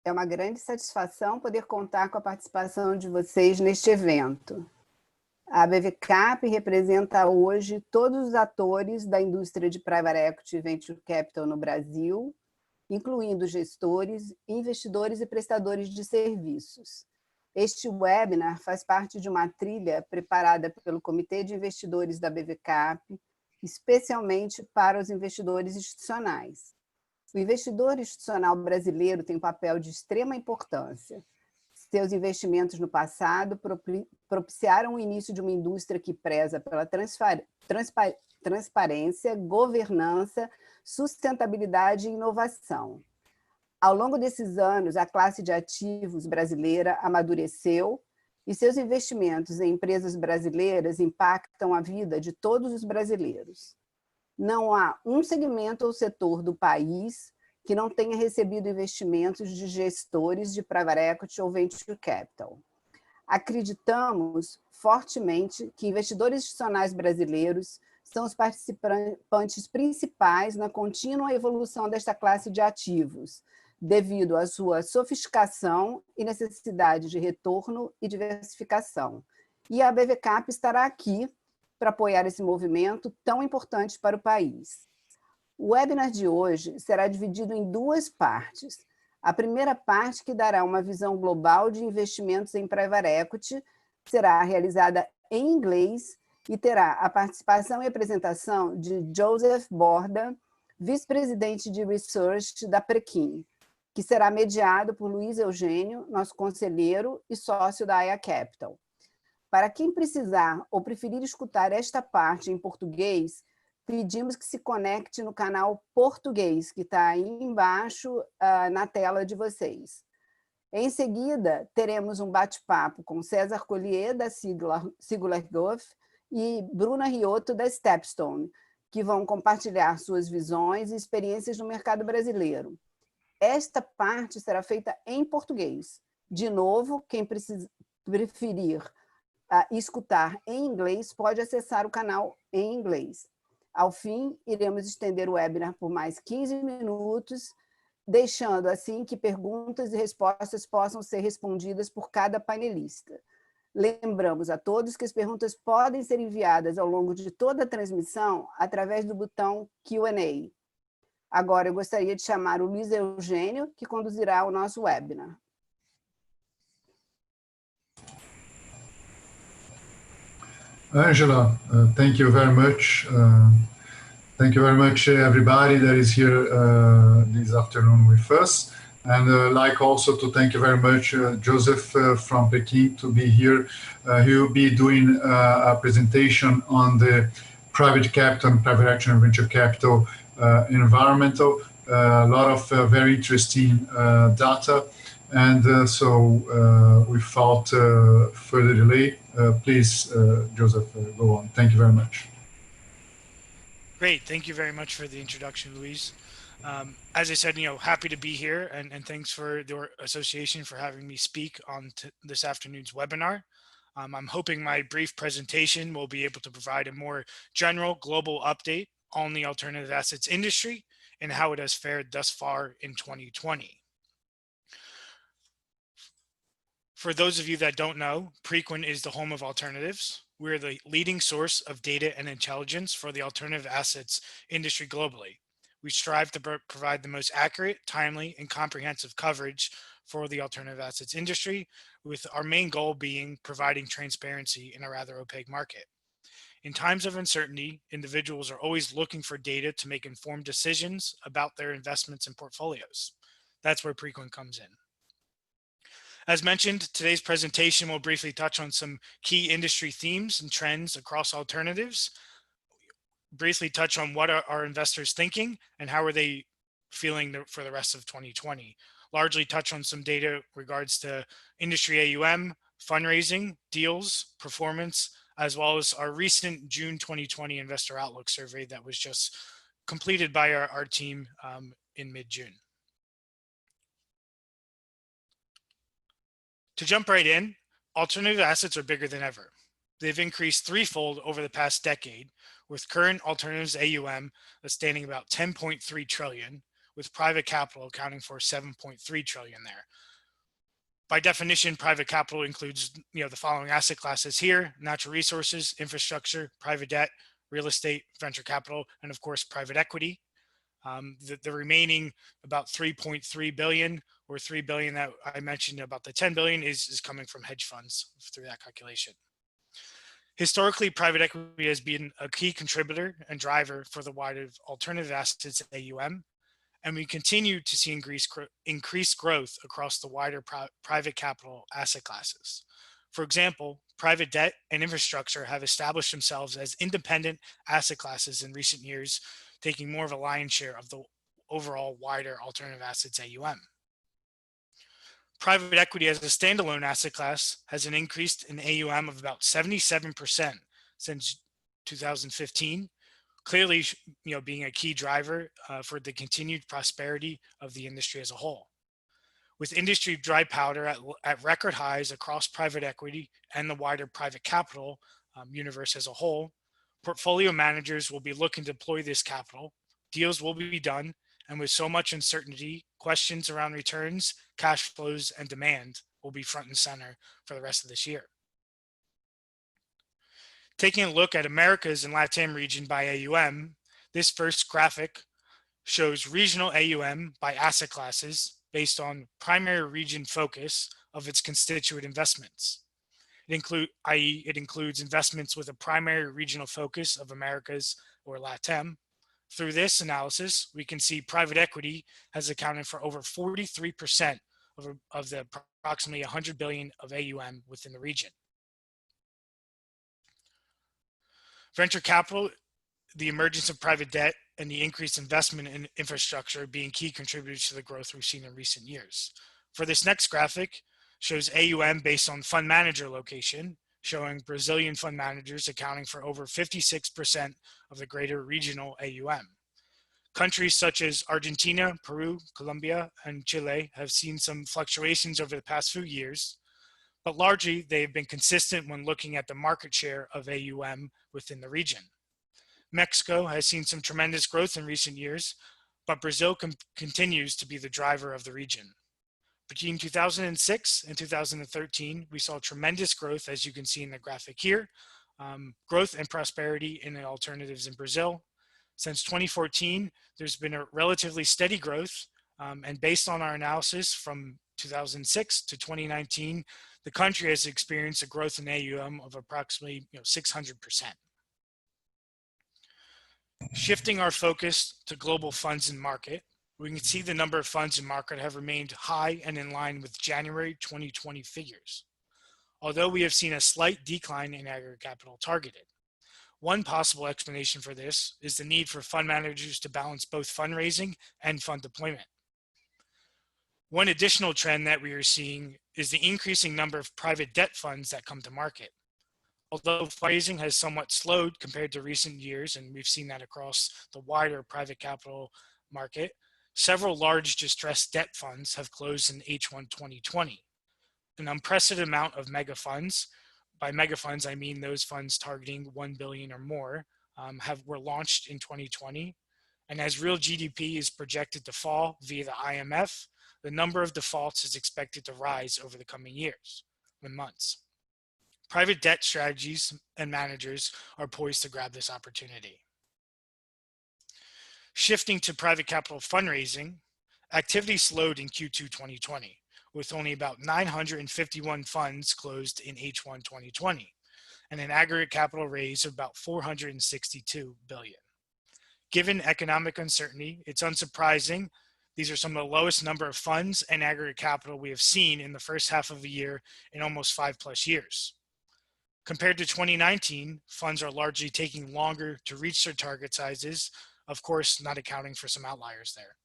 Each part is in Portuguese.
É uma grande satisfação poder contar com a participação de vocês neste evento. A BVCap representa hoje todos os atores da indústria de Private Equity e Venture Capital no Brasil, incluindo gestores, investidores e prestadores de serviços. Este webinar faz parte de uma trilha preparada pelo Comitê de Investidores da BVCap, especialmente para os investidores institucionais. O investidor institucional brasileiro tem um papel de extrema importância. Seus investimentos no passado propiciaram o início de uma indústria que preza pela transparência, governança, sustentabilidade e inovação. Ao longo desses anos, a classe de ativos brasileira amadureceu e seus investimentos em empresas brasileiras impactam a vida de todos os brasileiros. Não há um segmento ou setor do país que não tenha recebido investimentos de gestores de Private Equity ou Venture Capital. Acreditamos fortemente que investidores institucionais brasileiros são os participantes principais na contínua evolução desta classe de ativos, devido à sua sofisticação e necessidade de retorno e diversificação. E a BVCap estará aqui para apoiar esse movimento tão importante para o país. O webinar de hoje será dividido em duas partes. A primeira parte, que dará uma visão global de investimentos em Private Equity, será realizada em inglês e terá a participação e apresentação de Joseph Borda, vice-presidente de Research da Prequim, que será mediado por Luiz Eugênio, nosso conselheiro e sócio da Aya Capital. Para quem precisar ou preferir escutar esta parte em português, pedimos que se conecte no canal português, que está aí embaixo na tela de vocês. Em seguida, teremos um bate-papo com César Collier, da Singular Growth, e Bruna Riotto, da Stepstone, que vão compartilhar suas visões e experiências no mercado brasileiro. Esta parte será feita em português. De novo, quem preferir escutar em inglês pode acessar o canal em inglês. Ao fim, iremos estender o webinar por mais 15 minutos, deixando assim que perguntas e respostas possam ser respondidas por cada painelista. Lembramos a todos que as perguntas podem ser enviadas ao longo de toda a transmissão através do botão Q&A. Agora, eu gostaria de chamar o Luiz Eugênio, que conduzirá o nosso webinar. Angela, thank you very much. Thank you very much, everybody that is here this afternoon with us. And like also to thank you very much, Joseph from Peking, to be here. He will be doing a presentation on the private capital and private equity and venture capital environmental. A lot of very interesting data. And so without further delay, please, Joseph, go on. Thank you very much. Great. Thank you very much for the introduction, Luis. As I said, happy to be here, and thanks for the association for having me speak on this afternoon's webinar. I'm hoping my brief presentation will be able to provide a more general global update on the alternative assets industry and how it has fared thus far in 2020. For those of you that don't know, Preqin is the home of alternatives. We're the leading source of data and intelligence for the alternative assets industry globally. We strive to provide the most accurate, timely, and comprehensive coverage for the alternative assets industry, with our main goal being providing transparency in a rather opaque market. In times of uncertainty, individuals are always looking for data to make informed decisions about their investments and portfolios. That's where Preqin comes in. As mentioned, today's presentation will briefly touch on some key industry themes and trends across alternatives, briefly touch on what are investors thinking and how are they feeling for the rest of 2020, largely touch on some data regards to industry AUM, fundraising, deals, performance, as well as our recent June 2020 Investor Outlook survey that was just completed by our team in mid-June. To jump right in, alternative assets are bigger than ever. They've increased threefold over the past decade, with current alternatives AUM standing about 10.3 trillion, with private capital accounting for 7.3 trillion there. By definition, private capital includes the following asset classes here: natural resources, infrastructure, private debt, real estate, venture capital, and of course, private equity. The remaining about 3.3 billion or 3 billion that I mentioned, about the 10 billion is coming from hedge funds through that calculation. Historically, private equity has been a key contributor and driver for the wider alternative assets AUM, and we continue to see increased growth across the wider private capital asset classes. For example, private debt and infrastructure have established themselves as independent asset classes in recent years, taking more of a lion's share of the overall wider alternative assets AUM. Private equity as a standalone asset class has an increase in AUM of about 77% since 2015, clearly being a key driver for the continued prosperity of the industry as a whole. With industry dry powder at record highs across private equity and the wider private capital universe as a whole, portfolio managers will be looking to deploy this capital, deals will be done, and with so much uncertainty, questions around returns, cash flows, and demand will be front and center for the rest of this year. Taking a look at Americas and LATAM region by AUM, this first graphic shows regional AUM by asset classes based on primary region focus of its constituent investments. It includes investments with a primary regional focus of Americas or LATAM. Through this analysis, we can see private equity has accounted for over 43% of the approximately 100 billion of AUM within the region. Venture capital, the emergence of private debt, and the increased investment in infrastructure being key contributors to the growth we've seen in recent years. For this next graphic, shows AUM based on fund manager location, showing Brazilian fund managers accounting for over 56% of the greater regional AUM. Countries such as Argentina, Peru, Colombia, and Chile have seen some fluctuations over the past few years, but largely they have been consistent when looking at the market share of AUM within the region. Mexico has seen some tremendous growth in recent years, but Brazil continues to be the driver of the region. Between 2006 and 2013, we saw tremendous growth, as you can see in the graphic here, growth and prosperity in the alternatives in Brazil. Since 2014, there's been a relatively steady growth, and based on our analysis from 2006 to 2019, the country has experienced a growth in AUM of approximately 600%. Shifting our focus to global funds in market, we can see the number of funds in market have remained high and in line with January 2020 figures, although we have seen a slight decline in aggregate capital targeted. One possible explanation for this is the need for fund managers to balance both fundraising and fund deployment. One additional trend that we are seeing is the increasing number of private debt funds that come to market. Although fundraising has somewhat slowed compared to recent years, and we've seen that across the wider private capital market, several large distressed debt funds have closed in H1 2020. An unprecedented amount of mega funds, by mega funds I mean those funds targeting 1 billion or more, were launched in 2020. And as real GDP is projected to fall via the IMF, the number of defaults is expected to rise over the coming years and months. Private debt strategies and managers are poised to grab this opportunity. Shifting to private capital fundraising, activity slowed in Q2 2020, with only about 951 funds closed in H1 2020, and an aggregate capital raise of about 462 billion. Given economic uncertainty, it's unsurprising these are some of the lowest number of funds and aggregate capital we have seen in the first half of the year in almost 5+ years. Compared to 2019, funds are largely taking longer to reach their target sizes, of course, not accounting for some outliers there.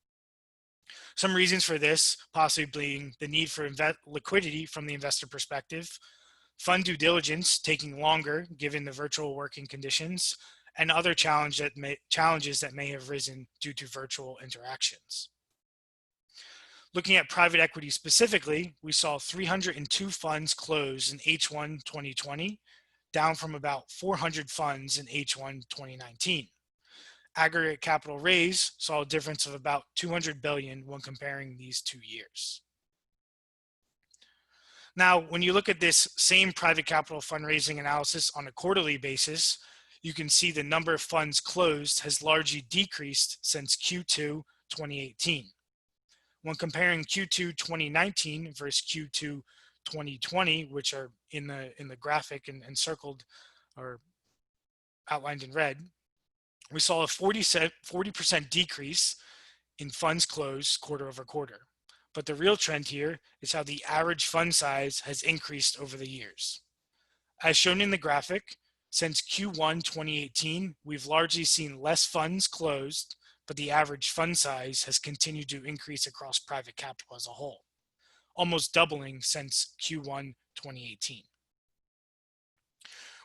Some reasons for this possibly being the need for liquidity from the investor perspective, fund due diligence taking longer given the virtual working conditions, and other challenges that may have risen due to virtual interactions. Looking at private equity specifically, we saw 302 funds close in H1 2020, down from about 400 funds in H1 2019. Aggregate capital raise saw a difference of about 200 billion when comparing these 2 years. Now, when you look at this same private capital fundraising analysis on a quarterly basis, you can see the number of funds closed has largely decreased since Q2 2018. When comparing Q2 2019 versus Q2 2020, which are in the graphic and circled or outlined in red, we saw a 40% decrease in funds closed quarter over quarter. But the real trend here is how the average fund size has increased over the years. As shown in the graphic, since Q1 2018, we've largely seen less funds closed, but the average fund size has continued to increase across private capital as a whole, almost doubling since Q1 2018.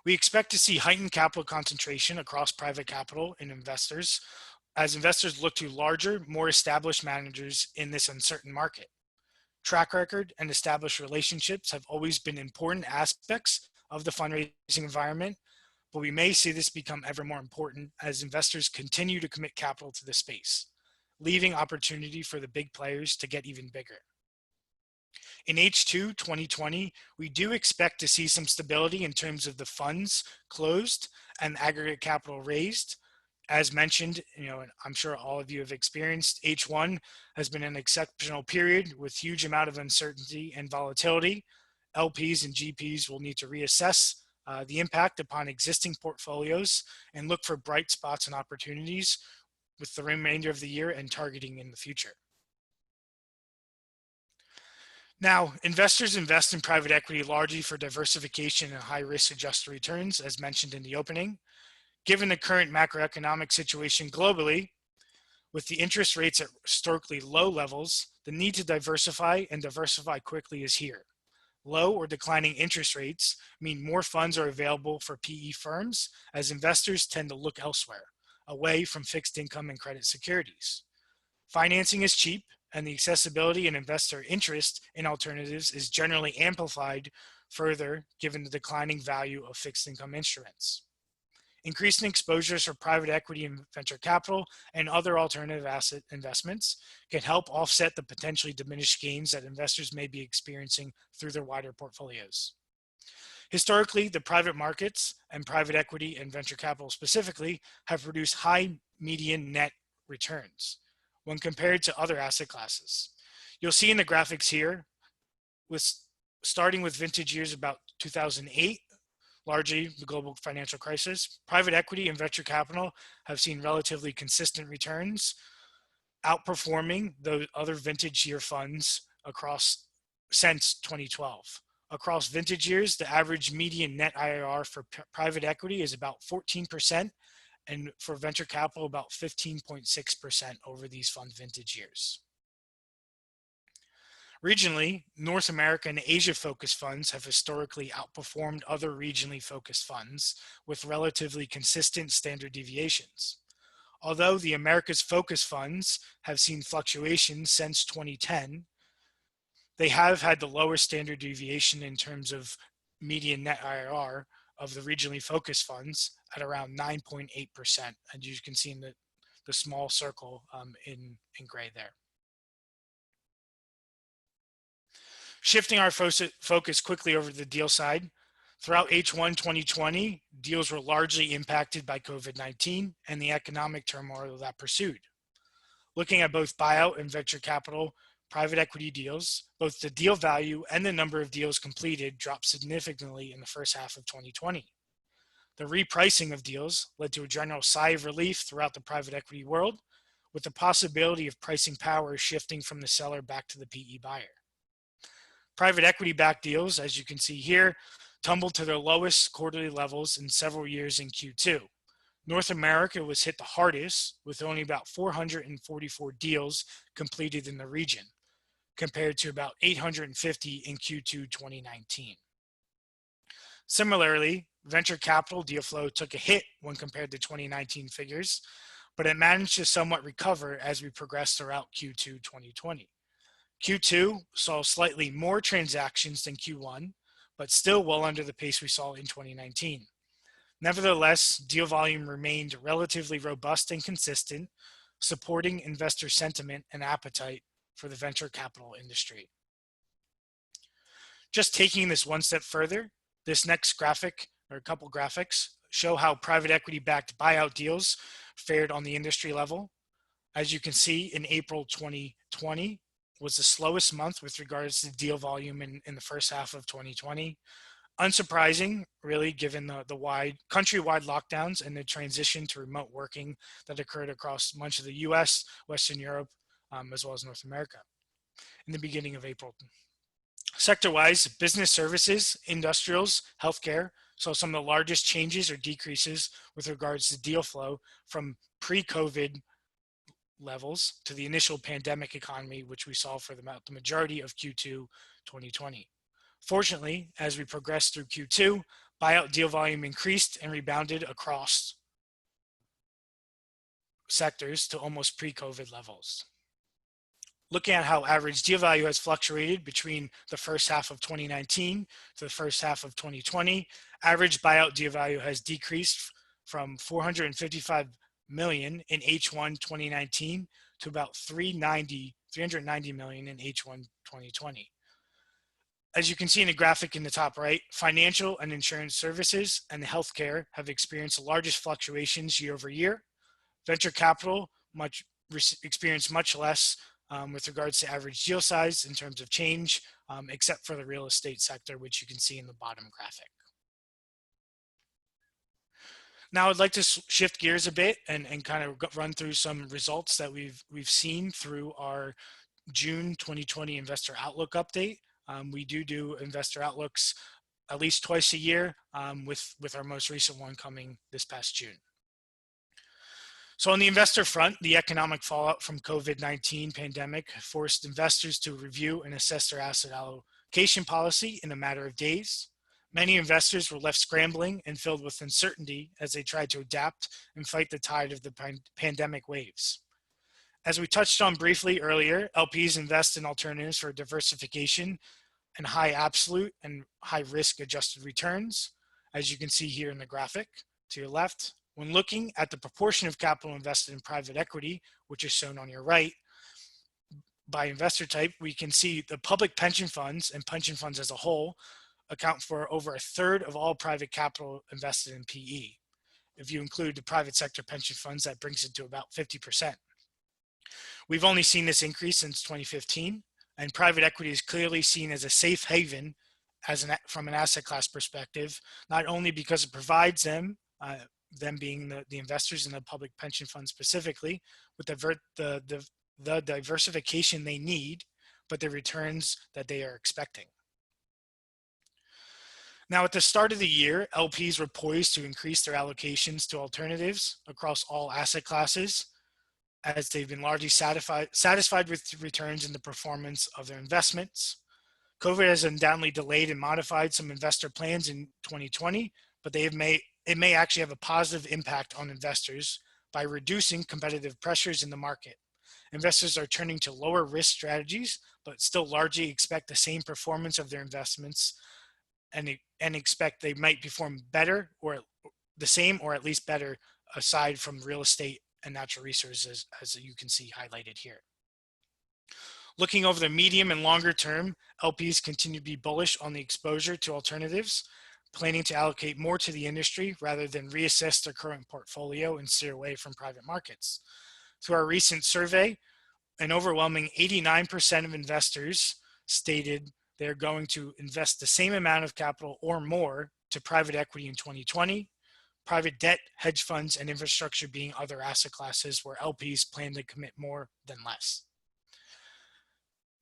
We expect to see heightened capital concentration across private capital and investors as investors look to larger, more established managers in this uncertain market. Track record and established relationships have always been important aspects of the fundraising environment, but we may see this become ever more important as investors continue to commit capital to the space, leaving opportunity for the big players to get even bigger. In H2 2020, we do expect to see some stability in terms of the funds closed and aggregate capital raised. As mentioned, and I'm sure all of you have experienced, H1 has been an exceptional period with huge amount of uncertainty and volatility. LPs and GPs will need to reassess the impact upon existing portfolios and look for bright spots and opportunities with the remainder of the year and targeting in the future. Now, investors invest in private equity largely for diversification and high risk adjusted returns, as mentioned in the opening. Given the current macroeconomic situation globally, with the interest rates at historically low levels, the need to diversify and diversify quickly is here. Low or declining interest rates mean more funds are available for PE firms as investors tend to look elsewhere, away from fixed income and credit securities. Financing is cheap, and the accessibility and investor interest in alternatives is generally amplified further given the declining value of fixed income instruments. Increasing exposures for private equity and venture capital and other alternative asset investments can help offset the potentially diminished gains that investors may be experiencing through their wider portfolios. Historically, the private markets and private equity and venture capital specifically have produced high median net returns when compared to other asset classes. You'll see in the graphics here, starting with vintage years about 2008, largely the global financial crisis, private equity and venture capital have seen relatively consistent returns, outperforming the other vintage year funds since 2012. Across vintage years, the average median net IRR for private equity is about 14%, and for venture capital, about 15.6% over these fund vintage years. Regionally, North America and Asia-focused funds have historically outperformed other regionally focused funds with relatively consistent standard deviations. Although the Americas focused funds have seen fluctuations since 2010, they have had the lowest standard deviation in terms of median net IRR of the regionally focused funds at around 9.8%. And you can see in the small circle in gray there. Shifting our focus quickly over to the deal side, throughout H1 2020, deals were largely impacted by COVID-19 and the economic turmoil that pursued. Looking at both buyout and venture capital private equity deals, both the deal value and the number of deals completed dropped significantly in the first half of 2020. The repricing of deals led to a general sigh of relief throughout the private equity world, with the possibility of pricing power shifting from the seller back to the PE buyer. Private equity-backed deals, as you can see here, tumbled to their lowest quarterly levels in several years in Q2. North America was hit the hardest, with only about 444 deals completed in the region, compared to about 850 in Q2 2019. Similarly, venture capital deal flow took a hit when compared to 2019 figures, but it managed to somewhat recover as we progressed throughout Q2 2020. Q2 saw slightly more transactions than Q1, but still well under the pace we saw in 2019. Nevertheless, deal volume remained relatively robust and consistent, supporting investor sentiment and appetite for the venture capital industry. Just taking this one step further, this next graphic, or a couple graphics, show how private equity-backed buyout deals fared on the industry level. As you can see, in April 2020 was the slowest month with regards to deal volume in the first half of 2020. Unsurprising, really, given the countrywide lockdowns and the transition to remote working that occurred across much of the US, Western Europe, as well as North America in the beginning of April. Sector-wise, business services, industrials, healthcare saw some of the largest changes or decreases with regards to deal flow from pre-COVID levels to the initial pandemic economy, which we saw for the majority of Q2 2020. Fortunately, as we progressed through Q2, buyout deal volume increased and rebounded across sectors to almost pre-COVID levels. Looking at how average deal value has fluctuated between the first half of 2019 to the first half of 2020, average buyout deal value has decreased from 455 million in H1 2019 to about 390 million in H1 2020. As you can see in the graphic in the top right, financial and insurance services and healthcare have experienced the largest fluctuations year over year. Venture capital experienced much less with regards to average deal size in terms of change, except for the real estate sector, which you can see in the bottom graphic. Now I'd like to shift gears a bit and kind of run through some results that we've seen through our June 2020 Investor Outlook update. We do investor outlooks at least twice a year, with our most recent one coming this past June. So on the investor front, the economic fallout from COVID-19 pandemic forced investors to review and assess their asset allocation policy in a matter of days. Many investors were left scrambling and filled with uncertainty as they tried to adapt and fight the tide of the pandemic waves. As we touched on briefly earlier, LPs invest in alternatives for diversification and high absolute and high risk adjusted returns, as you can see here in the graphic to your left. When looking at the proportion of capital invested in private equity, which is shown on your right, by investor type, we can see the public pension funds and pension funds as a whole account for over a third of all private capital invested in PE. If you include the private sector pension funds, that brings it to about 50%. We've only seen this increase since 2015, and private equity is clearly seen as a safe haven from an asset class perspective, not only because it provides them being the investors in the public pension fund specifically, with the diversification they need, but the returns that they are expecting. Now, at the start of the year, LPs were poised to increase their allocations to alternatives across all asset classes, as they've been largely satisfied with the returns and the performance of their investments. COVID has undoubtedly delayed and modified some investor plans in 2020, but it may actually have a positive impact on investors by reducing competitive pressures in the market. Investors are turning to lower risk strategies, but still largely expect the same performance of their investments and expect they might perform better or the same or at least better aside from real estate and natural resources, as you can see highlighted here. Looking over the medium and longer term, LPs continue to be bullish on the exposure to alternatives, planning to allocate more to the industry rather than reassess their current portfolio and steer away from private markets. Through our recent survey, an overwhelming 89% of investors stated they're going to invest the same amount of capital or more to private equity in 2020, private debt, hedge funds, and infrastructure being other asset classes where LPs plan to commit more than less.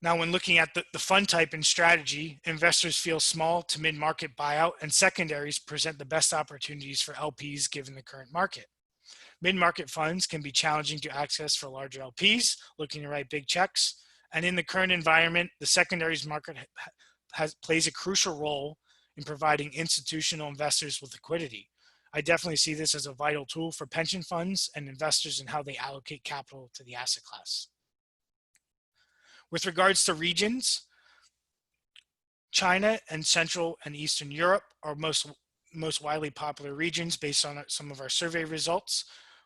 Now, when looking at the fund type and strategy, investors feel small to mid-market buyout and secondaries present the best opportunities for LPs given the current market. Mid-market funds can be challenging to access for larger LPs looking to write big checks. And in the current environment, the secondaries market plays a crucial role in providing institutional investors with liquidity. I definitely see this as a vital tool for pension funds and investors in how they allocate capital to the asset class. With regards to regions, China and Central and Eastern Europe are most most widely popular regions based on some of our survey results,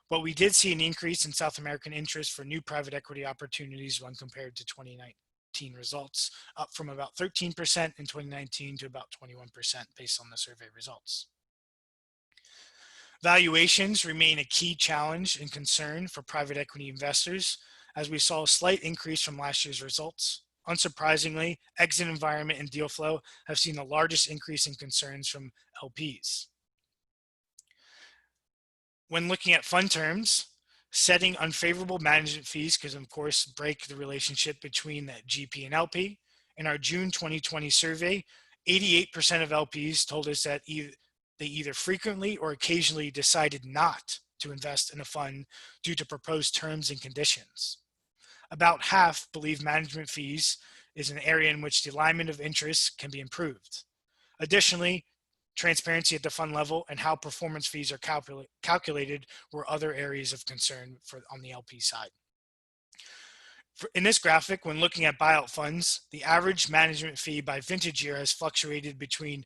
but we did see an increase in South American interest for new private equity opportunities when compared to 2019 results, up from about 13% in 2019 to about 21% based on the survey results. Valuations remain a key challenge and concern for private equity investors, as we saw a slight increase from last year's results. Unsurprisingly, exit environment and deal flow have seen the largest increase in concerns from LPs. When looking at fund terms, setting unfavorable management fees can of course break the relationship between that GP and LP. In our June 2020 survey, 88% of LPs told us that they either frequently or occasionally decided not to invest in a fund due to proposed terms and conditions. About half believe management fees is an area in which the alignment of interests can be improved. Additionally, transparency at the fund level and how performance fees are calculated were other areas of concern on the LP side. In this graphic, when looking at buyout funds, the average management fee by vintage year has fluctuated between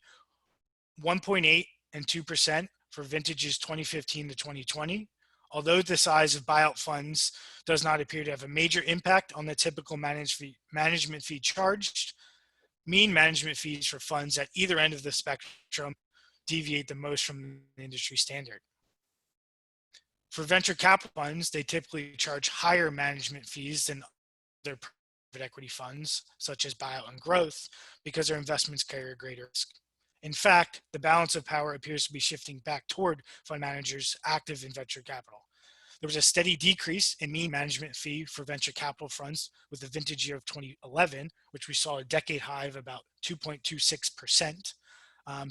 1.8 and 2% for vintages 2015 to 2020. Although the size of buyout funds does not appear to have a major impact on the typical management fee charged, mean management fees for funds at either end of the spectrum deviate the most from the industry standard. For venture capital funds, they typically charge higher management fees than other private equity funds, such as buyout and growth, because their investments carry a greater risk. In fact, the balance of power appears to be shifting back toward fund managers active in venture capital. There was a steady decrease in mean management fee for venture capital funds with the vintage year of 2011, which we saw a decade high of about 2.26%,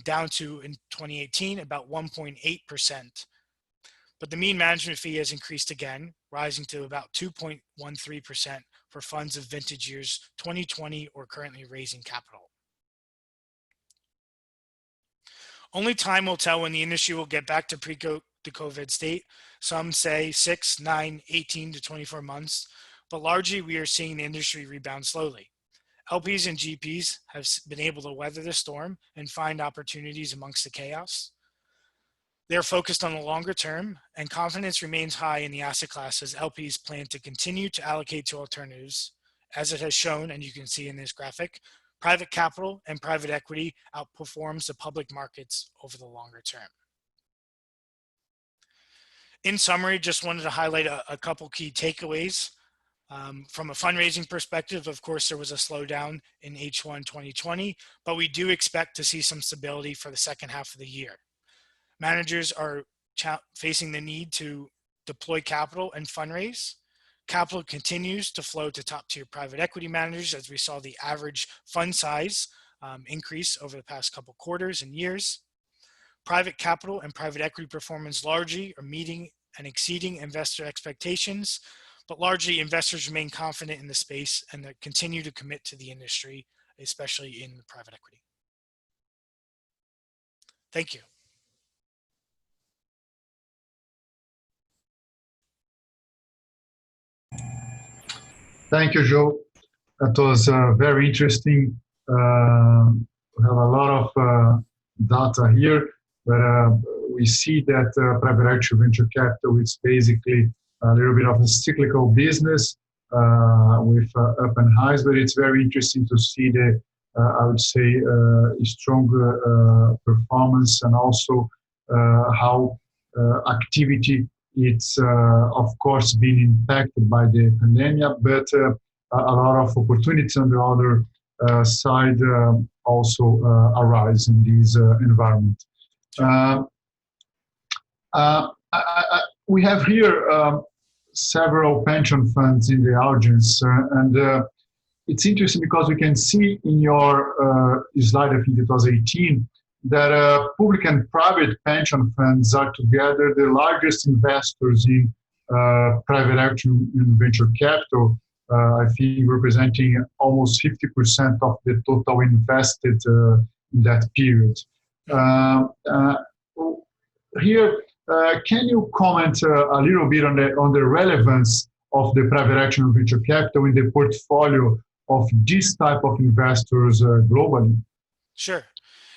down to in 2018 about 1.8%. But the mean management fee has increased again, rising to about 2.13% for funds of vintage years 2020 or currently raising capital. Only time will tell when the industry will get back to pre-COVID state. Some say 6, 9, 18 to 24 months, but largely we are seeing the industry rebound slowly. LPs and GPs have been able to weather the storm and find opportunities amongst the chaos. They are focused on the longer term, and confidence remains high in the asset class as LPs plan to continue to allocate to alternatives. As it has shown, and you can see in this graphic, private capital and private equity outperforms the public markets over the longer term. In summary, just wanted to highlight a couple key takeaways. From a fundraising perspective, of course, there was a slowdown in H1 2020, but we do expect to see some stability for the second half of the year. Managers are facing the need to deploy capital and fundraise. Capital continues to flow to top-tier private equity managers as we saw the average fund size increase over the past couple quarters and years. Private capital and private equity performance largely are meeting and exceeding investor expectations, but largely investors remain confident in the space and they continue to commit to the industry, especially in private equity. Thank you. Thank you, Joe. That was very interesting. We have a lot of data here, but we see that private equity venture capital is basically a little bit of a cyclical business with up and highs, but it's very interesting to see the, I would say, stronger performance and also how activity it's of course been impacted by the pandemic, but a lot of opportunities on the other side also arise in this environment. We have here several pension funds in the audience, and it's interesting because we can see in your slide, I think it was 18, that public and private pension funds are together the largest investors in private equity and venture capital, I think representing almost 50% of the total invested in that period. Here, can you comment a little bit on the relevance of the private equity and venture capital in the portfolio of this type of investors globally? Sure.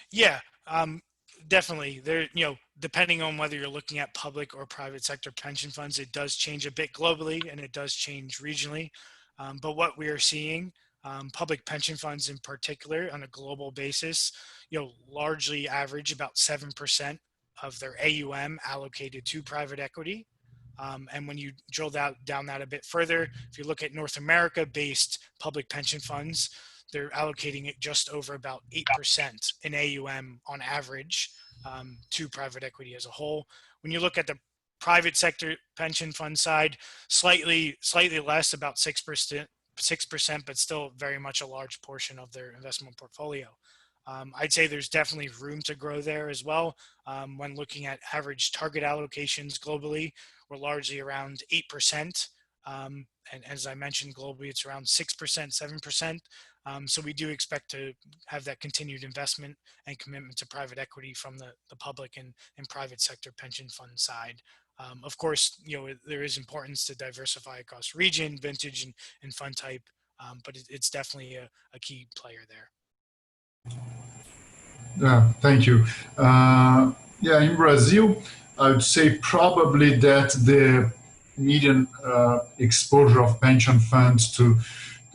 Yeah. definitely. There, depending on whether you're looking at public or private sector pension funds, it does change a bit globally and it does change regionally. But what we are seeing, public pension funds in particular on a global basis, largely average about 7% of their AUM allocated to private equity. And when you drill down that a bit further, if you look at North America-based public pension funds, they're allocating it just over about 8% in AUM on average to private equity as a whole. When you look at the private sector pension fund side, slightly less, about 6%, but still very much a large portion of their investment portfolio. I'd say there's definitely room to grow there as well. When looking at average target allocations globally, we're largely around 8%. And as I mentioned, globally, it's around 6%, 7%. So we do expect to have that continued investment and commitment to private equity from the public and private sector pension fund side. Of course, there is importance to diversify across region, vintage, and fund type, but it's definitely a key player there. Yeah, thank you. Yeah, in Brazil, I would say probably that the median exposure of pension funds to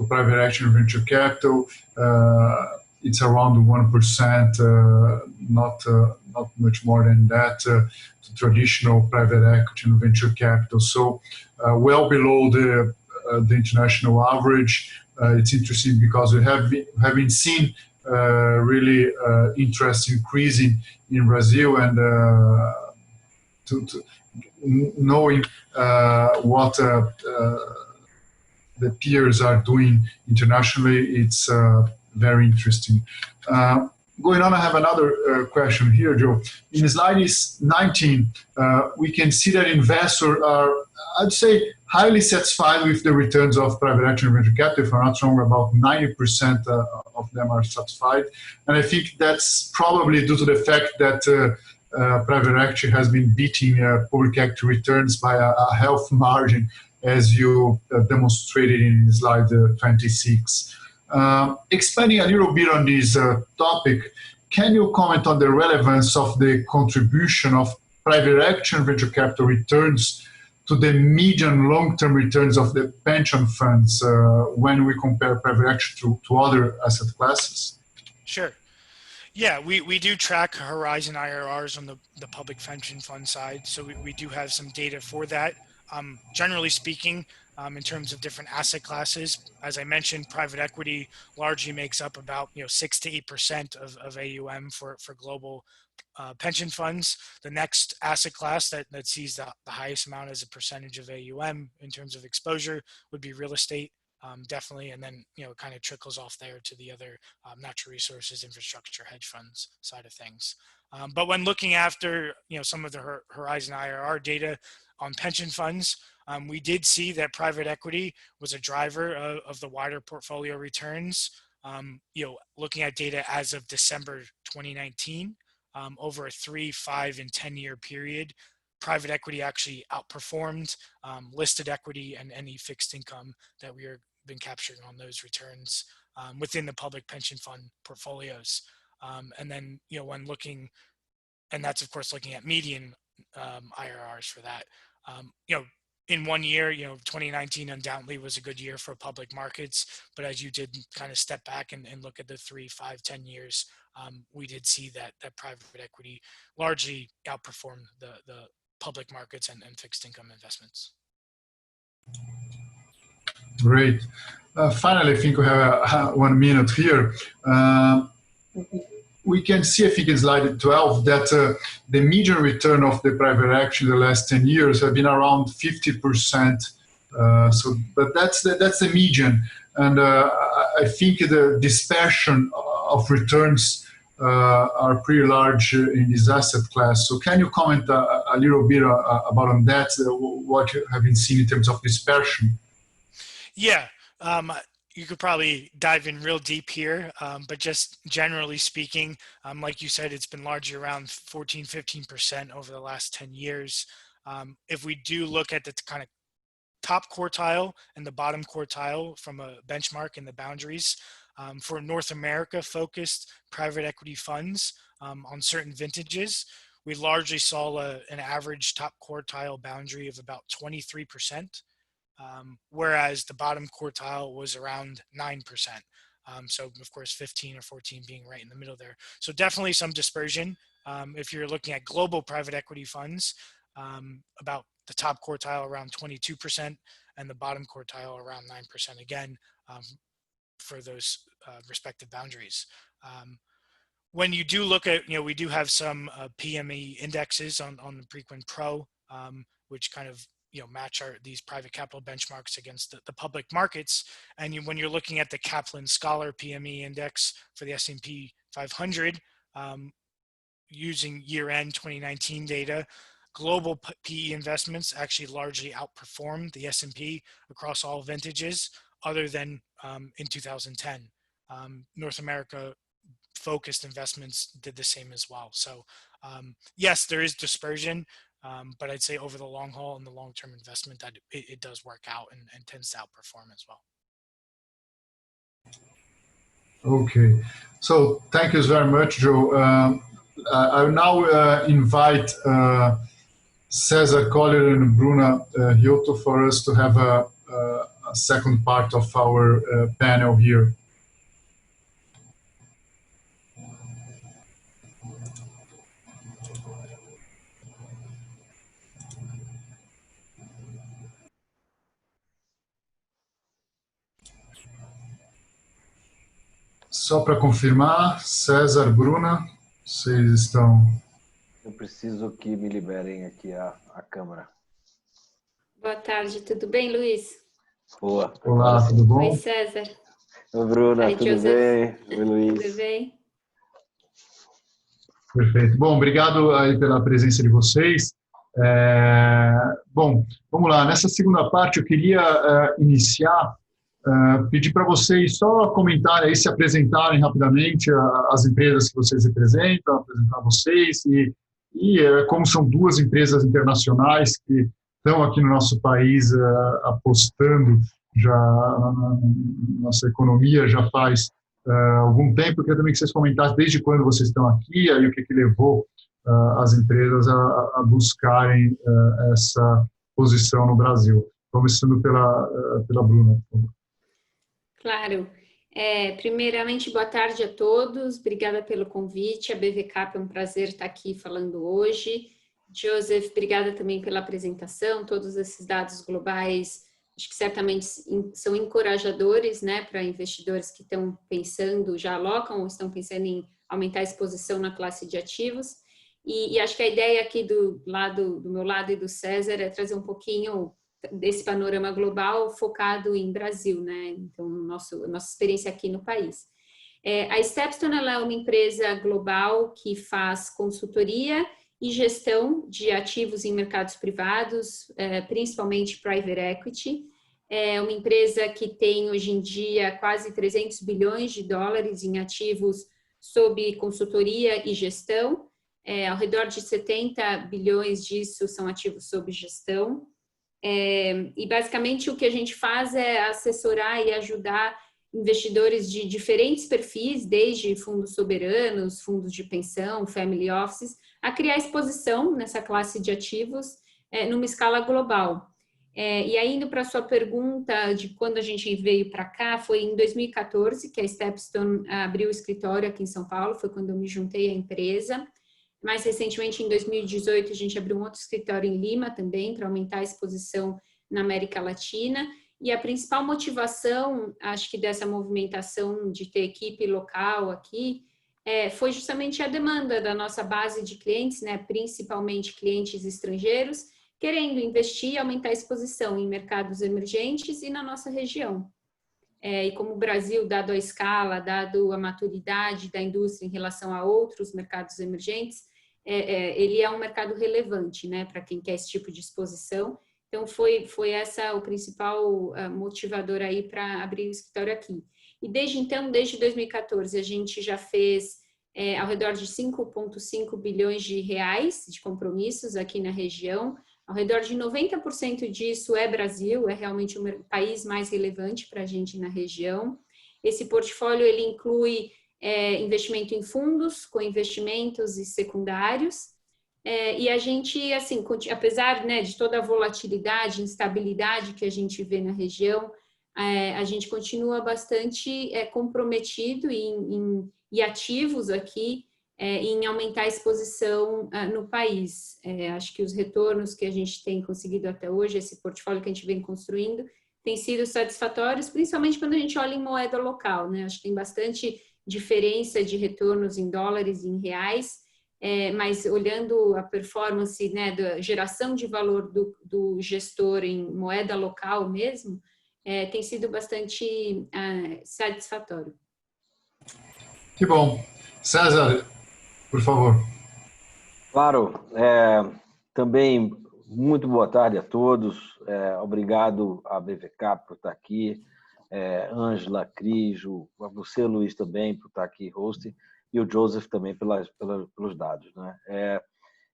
private equity and venture capital, it's around 1%, not much more than that, to traditional private equity and venture capital. So well below the international average. It's interesting because we have been seen really interest increasing in Brazil, and to knowing what the peers are doing internationally, it's very interesting. Going on, I have another question here, Joe. In slide 19, we can see that investors are, I'd say, highly satisfied with the returns of private equity and venture capital. If I'm not wrong, about 90% of them are satisfied. And I think that's probably due to the fact that private equity has been beating public equity returns by a healthy margin, as you demonstrated in slide 26. Expanding a little bit on this topic, can you comment on the relevance of the contribution of private equity and venture capital returns to the median long-term returns of the pension funds when we compare private equity to other asset classes? Sure. Yeah, we do track Horizon IRRs on the public pension fund side. So we do have some data for that. Generally speaking, in terms of different asset classes, as I mentioned, private equity largely makes up about 6 to 8% of AUM for global pension funds. The next asset class that sees the highest amount as a percentage of AUM in terms of exposure would be real estate, definitely, and then it kind of trickles off there to the other natural resources, infrastructure, hedge funds side of things. But when looking after some of the Horizon IRR data on pension funds, we did see that private equity was a driver of the wider portfolio returns. Looking at data as of December 2019, over a 3, 5, and 10-year period, private equity actually outperformed listed equity and any fixed income that we have been capturing on those returns within the public pension fund portfolios. And then, when looking, and that's of course looking at median IRRs for that. In 1 year, 2019 undoubtedly was a good year for public markets, but as you did kind of step back and look at the 3, 5, 10 years, we did see that private equity largely outperformed the public markets and fixed income investments. Great. Finally, I think we have 1 minute here. We can see, I think in slide 12, that the median return of the private equity in the last 10 years have been around 50%. But that's the median. And I think the dispersion of returns are pretty large in this asset class. So can you comment a little bit about on that, what you have been seen in terms of dispersion? Yeah. You could probably dive in real deep here, but just generally speaking, like you said, it's been largely around 14, 15% over the last 10 years. If we do look at the kind of top quartile and the bottom quartile from a benchmark in the boundaries. For North America focused private equity funds on certain vintages, we largely saw an average top quartile boundary of about 23%, whereas the bottom quartile was around 9%. So of course 15 or 14 being right in the middle there. So definitely some dispersion. If you're looking at global private equity funds, about the top quartile around 22% and the bottom quartile around 9% again, for those respective boundaries. When you do look at, we do have some PME indexes on the Preqin Pro, which kind of match these private capital benchmarks against the public markets. And when you're looking at the Kaplan Scholar PME index for the S&P 500, using year-end 2019 data, global PE investments actually largely outperformed the S&P across all vintages, other than in 2010. North America focused investments did the same as well. So yes, there is dispersion, but I'd say over the long haul and the long-term investment, that it does work out and tends to outperform as well. Okay, so thank you very much, Joe. I will now invite Cesar Collier and Bruna Hiotto for us to have a second part of our panel here. Só para confirmar, César, Bruna, vocês estão... Eu preciso que me liberem aqui a câmera. Boa tarde, tudo bem, Luiz? Boa. Olá, tudo bom? Oi, César. Oi, Bruna, Oi, tudo Joseph. bem? Oi, Luiz. Tudo bem? Perfeito. Bom, obrigado aí pela presença de vocês. Bom, vamos lá. Nessa segunda parte, eu queria iniciar, pedir para vocês só comentarem aí, se apresentarem rapidamente as empresas que vocês representam, apresentar vocês e como são duas empresas internacionais que estão aqui no nosso país apostando já na nossa economia já faz algum tempo. Eu queria também que vocês comentassem desde quando vocês estão aqui, aí o que levou as empresas a buscarem essa posição no Brasil. Começando pela Bruna, por favor. Claro. Primeiramente, boa tarde a todos. Obrigada pelo convite. A BVCap é um prazer estar aqui falando hoje. Joseph, obrigada também pela apresentação. Todos esses dados globais, acho que certamente são encorajadores, né, para investidores que estão pensando, já alocam ou estão pensando em aumentar a exposição na classe de ativos. E acho que a ideia aqui do meu lado e do César é trazer um pouquinho desse panorama global focado em Brasil, né? Então, nossa experiência aqui no país. A Stepstone, ela é uma empresa global que faz consultoria e gestão de ativos em mercados privados, principalmente private equity. É uma empresa que tem hoje em dia quase 300 bilhões de dólares em ativos sob consultoria e gestão. Ao redor de 70 bilhões disso são ativos sob gestão. E basicamente o que a gente faz é assessorar e ajudar investidores de diferentes perfis, desde fundos soberanos, fundos de pensão, family offices, a criar exposição nessa classe de ativos numa escala global. E aí, indo para a sua pergunta de quando a gente veio para cá, foi em 2014 que a Stepstone abriu o escritório aqui em São Paulo, foi quando eu me juntei à empresa. Mais recentemente, em 2018, a gente abriu um outro escritório em Lima também, para aumentar a exposição na América Latina. E a principal motivação, acho que dessa movimentação de ter equipe local aqui, foi justamente a demanda da nossa base de clientes, né, principalmente clientes estrangeiros, querendo investir e aumentar a exposição em mercados emergentes e na nossa região. E como o Brasil, dado a escala, dado a maturidade da indústria em relação a outros mercados emergentes, ele é um mercado relevante, né, para quem quer esse tipo de exposição. Então, foi essa o principal motivador aí para abrir o escritório aqui. E desde então, desde 2014, a gente já fez ao redor de 5,5 bilhões de reais de compromissos aqui na região, Ao redor de 90% disso é Brasil, é realmente o país mais relevante para a gente na região. Esse portfólio ele inclui investimento em fundos, co-investimentos e secundários. E a gente, assim, apesar, né, de toda a volatilidade, instabilidade que a gente vê na região, a gente continua bastante comprometido e ativos aqui em aumentar a exposição no país. Acho que os retornos que a gente tem conseguido até hoje, esse portfólio que a gente vem construindo, tem sido satisfatórios, principalmente quando a gente olha em moeda local, né? Acho que tem bastante diferença de retornos em dólares e em reais, mas olhando a performance, né, da geração de valor do gestor em moeda local mesmo, tem sido bastante satisfatório. Que bom. César, por favor. Claro, também muito boa tarde a todos. Obrigado à BVK por estar aqui, Ângela, Cris, a você, Luiz, também por estar aqui hosting, e o Joseph também pelos dados, né?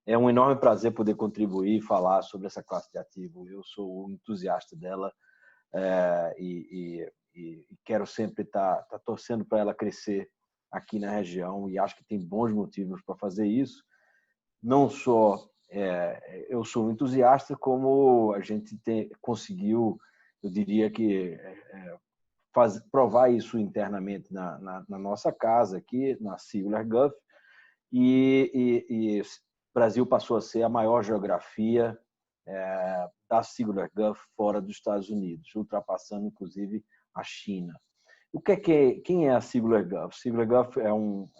É um enorme prazer poder contribuir e falar sobre essa classe de ativo. Eu sou um entusiasta dela e quero sempre estar torcendo para ela crescer aqui na região, e acho que tem bons motivos para fazer isso. Não só eu sou um entusiasta, como a gente conseguiu, eu diria que provar isso internamente na nossa casa aqui, na Singular Gulf, e o Brasil passou a ser a maior geografia da Singular Gulf fora dos Estados Unidos, ultrapassando inclusive a China. Quem é a Singular Gulf? Singular Gulf é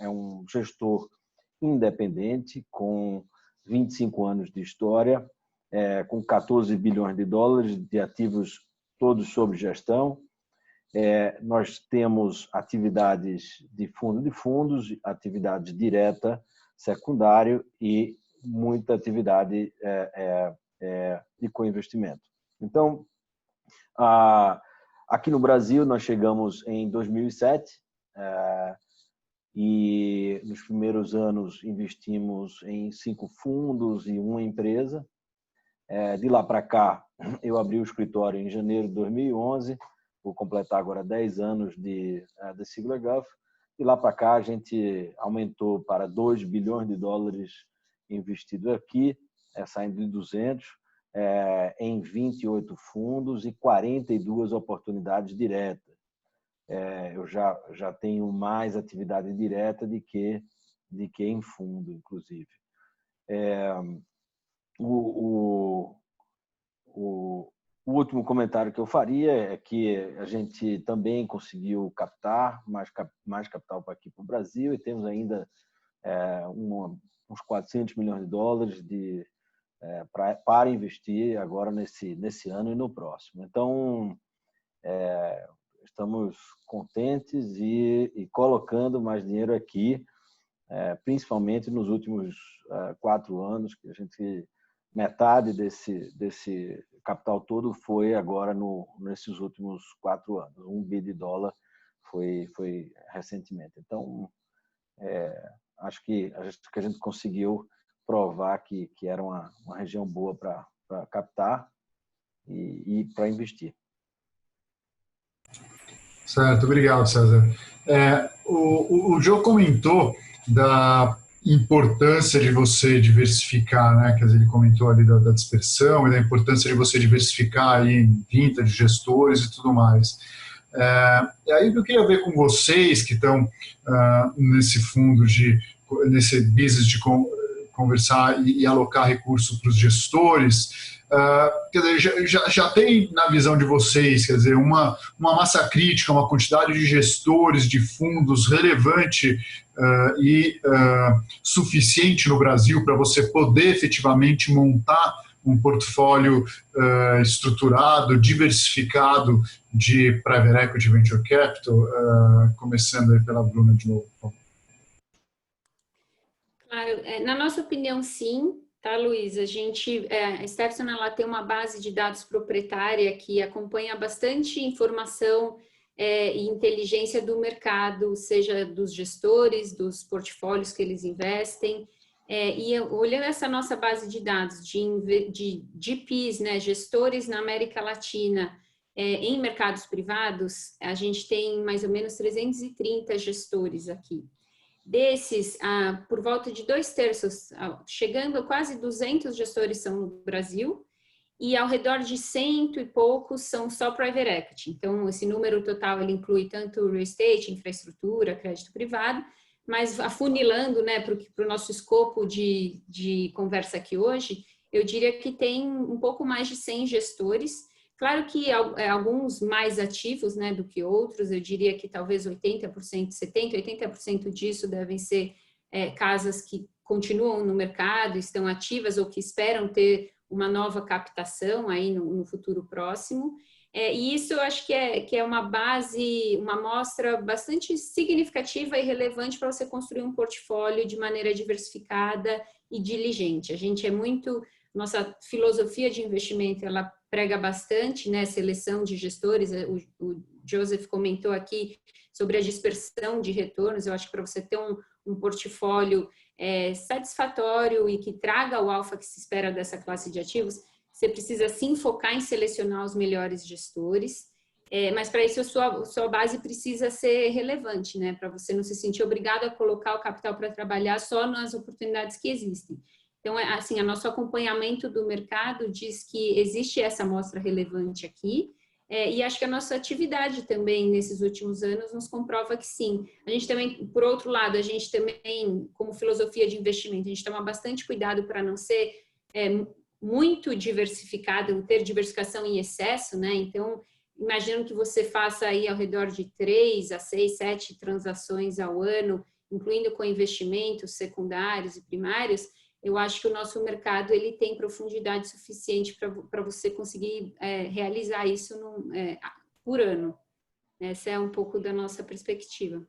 um gestor independente com 25 anos de história, com 14 bilhões de dólares de ativos todos sob gestão. Nós temos atividades de fundo de fundos, atividade direta, secundário e muita atividade de co-investimento. Então, aqui no Brasil, nós chegamos em 2007 e nos primeiros anos investimos em 5 fundos e 1 empresa. De lá para cá, eu abri o escritório em janeiro de 2011, vou completar agora 10 anos de Singular Gulf. De lá para cá, a gente aumentou para 2 bilhões de dólares investido aqui, saindo de 200, em 28 fundos e 42 oportunidades diretas. Eu já tenho mais atividade direta de que em fundo, inclusive. O último comentário que eu faria é que a gente também conseguiu captar mais capital para aqui para o Brasil, e temos ainda uns 400 milhões de dólares para investir agora nesse ano e no próximo. Então, estamos contentes e colocando mais dinheiro aqui, principalmente nos últimos 4 anos, que a gente metade desse capital todo foi agora nesses últimos 4 anos. 1 bi de dólar foi recentemente. Então, acho que a gente conseguiu provar que era uma região boa para captar e para investir. Certo, obrigado, César. O Joe comentou da importância de você diversificar, né? Quer dizer, ele comentou ali da dispersão e da importância de você diversificar aí em vintage, gestores e tudo mais. E aí eu queria ver com vocês que estão nesse fundo, nesse business de conversar e alocar recursos para os gestores. Quer dizer, já tem na visão de vocês, quer dizer, uma massa crítica, uma quantidade de gestores, de fundos relevante e suficiente no Brasil para você poder efetivamente montar um portfólio estruturado, diversificado de Private Equity Venture Capital, começando aí pela Bruna de novo. Claro, na nossa opinião, sim. Tá, Luiz? A Stepstone, ela tem uma base de dados proprietária que acompanha bastante informação e inteligência do mercado, seja dos gestores, dos portfólios que eles investem. E olhando essa nossa base de dados de GPs, né, gestores na América Latina, em mercados privados, a gente tem mais ou menos 330 gestores aqui. Desses, por volta de 2/3, chegando a quase 200 gestores são no Brasil, e ao redor de 100 e poucos são só private equity. Então, esse número total ele inclui tanto real estate, infraestrutura, crédito privado, mas afunilando, né, para o nosso escopo de conversa aqui hoje, eu diria que tem um pouco mais de 100 gestores. Claro que alguns mais ativos, né, do que outros, eu diria que talvez 80%, 70%, 80% disso devem ser casas que continuam no mercado, estão ativas ou que esperam ter uma nova captação aí no futuro próximo. E isso eu acho que é uma base, uma amostra bastante significativa e relevante para você construir um portfólio de maneira diversificada e diligente. A gente nossa filosofia de investimento, ela prega bastante, né, seleção de gestores. O Joseph comentou aqui sobre a dispersão de retornos. Eu acho que para você ter um portfólio satisfatório e que traga o alfa que se espera dessa classe de ativos, você precisa sim focar em selecionar os melhores gestores, mas para isso a sua base precisa ser relevante, né, para você não se sentir obrigado a colocar o capital para trabalhar só nas oportunidades que existem. Então, assim, o nosso acompanhamento do mercado diz que existe essa amostra relevante aqui, e acho que a nossa atividade também nesses últimos anos nos comprova que sim. A gente também, por outro lado, a gente também, como filosofia de investimento, a gente toma bastante cuidado para não ser muito diversificado, ter diversificação em excesso, né? Então, imagino que você faça aí ao redor de 3 a 6, 7 transações ao ano, incluindo com investimentos secundários e primários. Eu acho que o nosso mercado ele tem profundidade suficiente para você conseguir realizar isso por ano. Essa é um pouco da nossa perspectiva.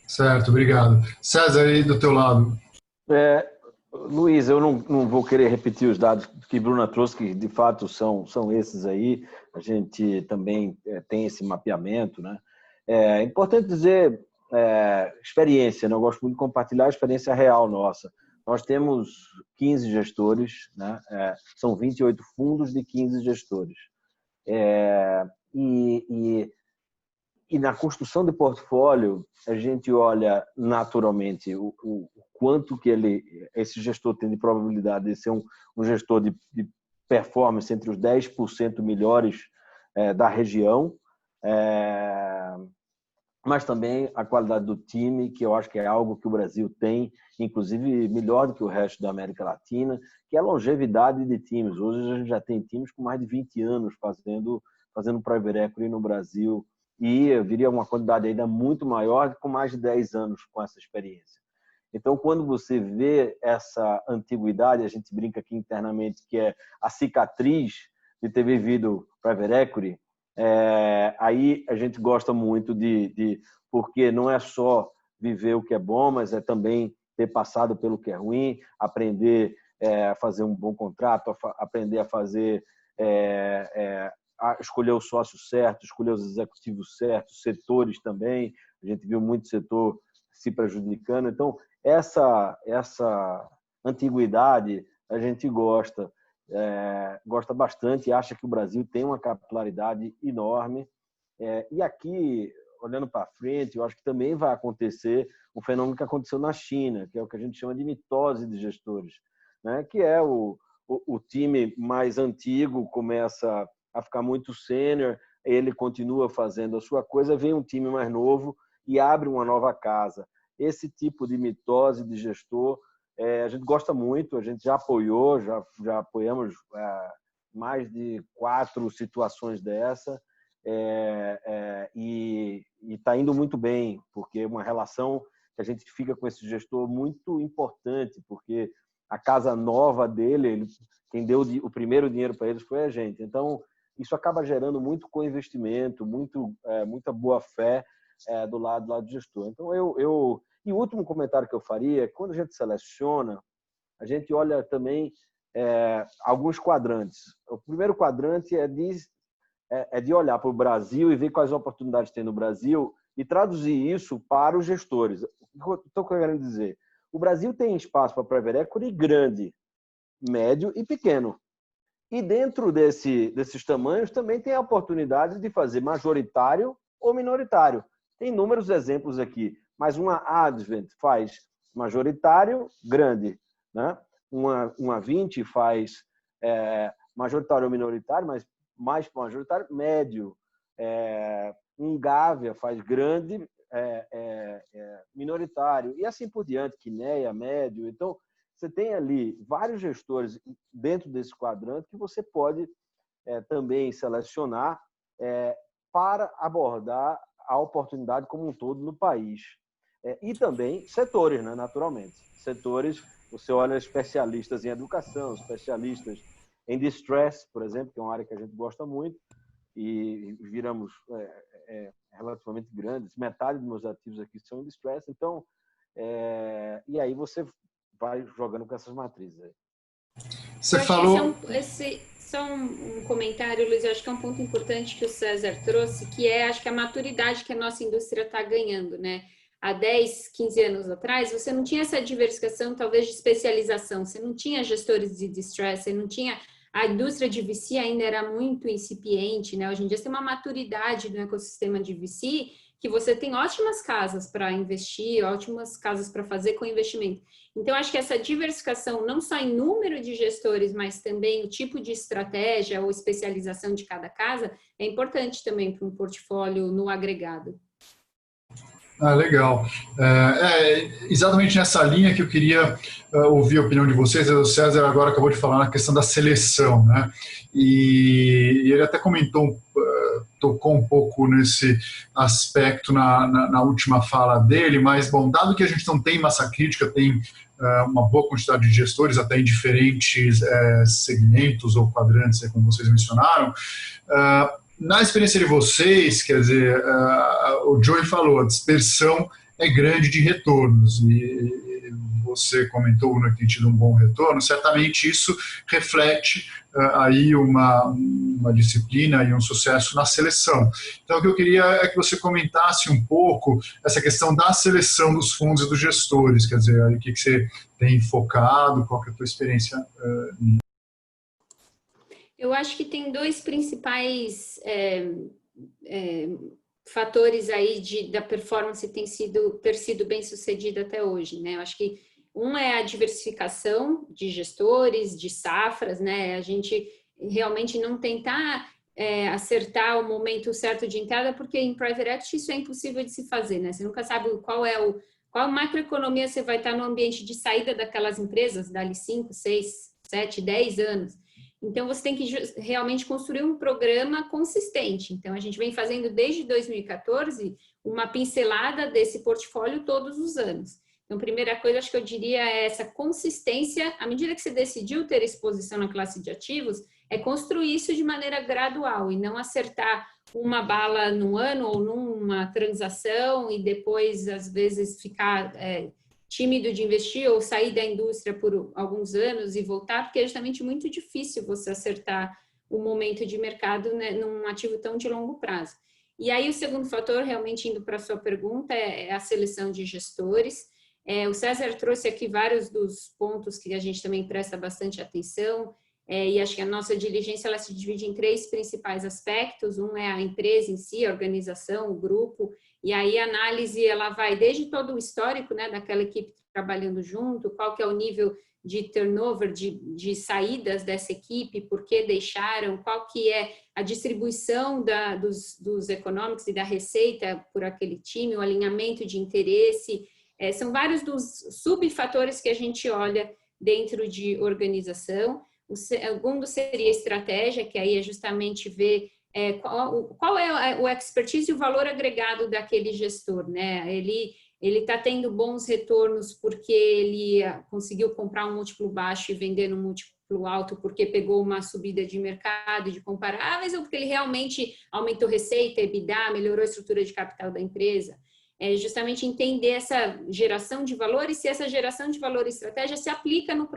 Certo, obrigado. César, aí do teu lado. Luiz, eu não vou querer repetir os dados que Bruna trouxe, que de fato são esses aí. A gente também tem esse mapeamento, né? É importante dizer experiência, né? Eu gosto muito de compartilhar a experiência real nossa. Nós temos 15 gestores, né? São 28 fundos de 15 gestores. E na construção de portfólio, a gente olha naturalmente o quanto que esse gestor tem de probabilidade de ser um gestor de performance entre os 10% melhores da região, mas também a qualidade do time, que eu acho que é algo que o Brasil tem, inclusive melhor do que o resto da América Latina, que é a longevidade de times. Hoje a gente já tem times com mais de 20 anos fazendo private equity no Brasil, e eu diria uma quantidade ainda muito maior, com mais de 10 anos com essa experiência. Então, quando você vê essa antiguidade, a gente brinca aqui internamente que é a cicatriz de ter vivido private equity, aí a gente gosta muito porque não é só viver o que é bom, mas é também ter passado pelo que é ruim, aprender a fazer um bom contrato, aprender a fazer escolher o sócio certo, escolher os executivos certos, setores também. A gente viu muito setor se prejudicando. Então, essa antiguidade a gente gosta bastante e acha que o Brasil tem uma capilaridade enorme. E aqui, olhando para frente, eu acho que também vai acontecer um fenômeno que aconteceu na China, que é o que a gente chama de mitose de gestores, né? Que é o time mais antigo começa a ficar muito sênior, ele continua fazendo a sua coisa, vem um time mais novo e abre uma nova casa. Esse tipo de mitose de gestor, a gente gosta muito, a gente já apoiou, já apoiamos mais de 4 situações dessa, e está indo muito bem, porque é uma relação que a gente fica com esse gestor muito importante, porque a casa nova dele, quem deu o primeiro dinheiro para eles foi a gente. Então, isso acaba gerando muito co-investimento, muita boa-fé do lado do gestor. Então, e o último comentário que eu faria é que quando a gente seleciona, a gente olha também alguns quadrantes. O primeiro quadrante é de olhar para o Brasil e ver quais oportunidades tem no Brasil e traduzir isso para os gestores. O que eu estou querendo dizer? O Brasil tem espaço para private equity grande, médio e pequeno. E dentro desses tamanhos também tem a oportunidade de fazer majoritário ou minoritário. Tem inúmeros exemplos aqui, mas uma Advent faz majoritário grande, né? Uma 20 faz majoritário ou minoritário, mas mais majoritário médio. Um Gávea faz grande, minoritário, e assim por diante, Quineia, médio. Então, você tem ali vários gestores dentro desse quadrante que você pode também selecionar para abordar a oportunidade como um todo no país. E também setores, né, naturalmente. Setores, você olha especialistas em educação, especialistas em distress, por exemplo, que é uma área que a gente gosta muito, e viramos relativamente grandes. Metade dos meus ativos aqui são em distress. Então, e aí você vai jogando com essas matrizes aí. Você falou... Só um comentário, Luiz, eu acho que é um ponto importante que o César trouxe, que acho que a maturidade que a nossa indústria está ganhando, né? Há 10, 15 anos atrás, você não tinha essa diversificação, talvez, de especialização, você não tinha gestores de distress, você não tinha... A indústria de VC ainda era muito incipiente, né? Hoje em dia você tem uma maturidade no ecossistema de VC que você tem ótimas casas para investir, ótimas casas para fazer com investimento. Então, acho que essa diversificação, não só em número de gestores, mas também o tipo de estratégia ou especialização de cada casa, é importante também para um portfólio no agregado. Legal. Exatamente nessa linha que eu queria ouvir a opinião de vocês. O César agora acabou de falar na questão da seleção, né? E ele até tocou um pouco nesse aspecto na última fala dele, mas, bom, dado que a gente não tem massa crítica, tem uma boa quantidade de gestores, até em diferentes segmentos ou quadrantes, como vocês mencionaram, na experiência de vocês, quer dizer, o Joey falou, a dispersão é grande de retornos, e você comentou que tem tido um bom retorno, certamente isso reflete aí uma disciplina e um sucesso na seleção. Então, o que eu queria é que você comentasse um pouco essa questão da seleção dos fundos e dos gestores, quer dizer, aí, o que você tem focado, qual que é a tua experiência nisso? Eu acho que tem dois principais fatores aí da performance ter sido bem sucedida até hoje, né? Eu acho que um é a diversificação de gestores, de safras, né? A gente realmente não tentar acertar o momento certo de entrada, porque em private equity isso é impossível de se fazer, né? Você nunca sabe qual macroeconomia você vai estar no ambiente de saída daquelas empresas, dali 5, 6, 7, 10 anos. Então, você tem que realmente construir um programa consistente. Então, a gente vem fazendo desde 2014 uma pincelada desse portfólio todos os anos. Então, a primeira coisa, acho que eu diria é essa consistência. À medida que você decidiu ter exposição na classe de ativos, é construir isso de maneira gradual e não acertar uma bala num ano ou numa transação e depois, às vezes, ficar... tímido de investir ou sair da indústria por alguns anos e voltar, porque é justamente muito difícil você acertar o momento de mercado, né, num ativo tão de longo prazo. E aí o segundo fator, realmente indo para a sua pergunta, é a seleção de gestores. O César trouxe aqui vários dos pontos que a gente também presta bastante atenção, e acho que a nossa diligência ela se divide em 3 principais aspectos. Um é a empresa em si, a organização, o grupo, e aí a análise ela vai desde todo o histórico, né, daquela equipe trabalhando junto, qual que é o nível de turnover, de saídas dessa equipe, por que deixaram, qual que é a distribuição dos econômicos e da receita por aquele time, o alinhamento de interesse. São vários dos subfatores que a gente olha dentro de organização. O segundo seria estratégia, que aí é justamente ver qual é o expertise e o valor agregado daquele gestor, né? Ele está tendo bons retornos porque ele conseguiu comprar um múltiplo baixo e vender no múltiplo alto porque pegou uma subida de mercado de comparáveis ou porque ele realmente aumentou receita, EBITDA, melhorou a estrutura de capital da empresa. É justamente entender essa geração de valor e se essa geração de valor e estratégia se aplica no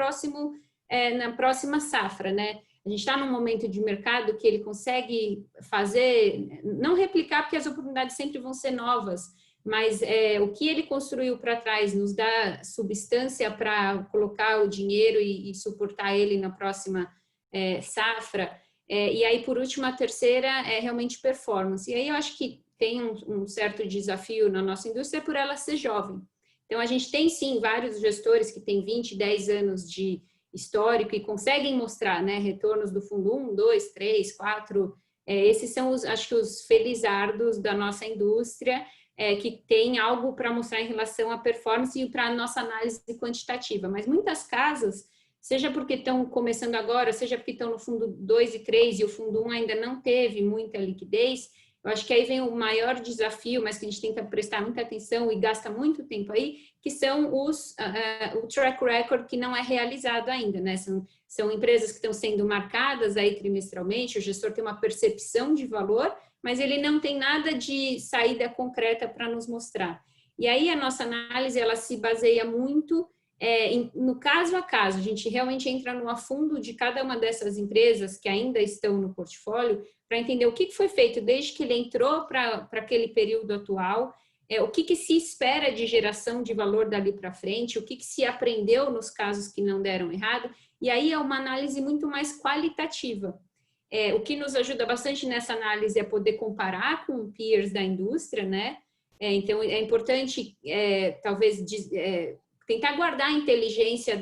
na próxima safra, né? A gente está num momento de mercado que ele consegue fazer, não replicar, porque as oportunidades sempre vão ser novas, mas o que ele construiu para trás nos dá substância para colocar o dinheiro e suportar ele na próxima safra. E aí, por último, a terceira é realmente performance. E aí eu acho que tem um certo desafio na nossa indústria por ela ser jovem. Então, a gente tem, sim, vários gestores que têm 20, 10 anos de histórico e conseguem mostrar, né, retornos do fundo 1, 2, 3, 4. Esses são, acho que, os felizardos da nossa indústria, que tem algo para mostrar em relação à performance e para a nossa análise quantitativa. Mas muitas casas, seja porque estão começando agora, seja porque estão no fundo 2 e 3 e o fundo 1 ainda não teve muita liquidez, eu acho que aí vem o maior desafio, mas que a gente tem que prestar muita atenção e gasta muito tempo aí, que são o track record que não é realizado ainda, né? São empresas que estão sendo marcadas aí trimestralmente, o gestor tem uma percepção de valor, mas ele não tem nada de saída concreta para nos mostrar. E aí a nossa análise, ela se baseia muito no caso a caso, a gente realmente entra no a fundo de cada uma dessas empresas que ainda estão no portfólio para entender o que foi feito desde que ele entrou para aquele período atual, o que se espera de geração de valor dali para frente, o que se aprendeu nos casos que não deram errado, e aí é uma análise muito mais qualitativa. O que nos ajuda bastante nessa análise é poder comparar com peers da indústria, né? Então, é importante, talvez, tentar guardar a inteligência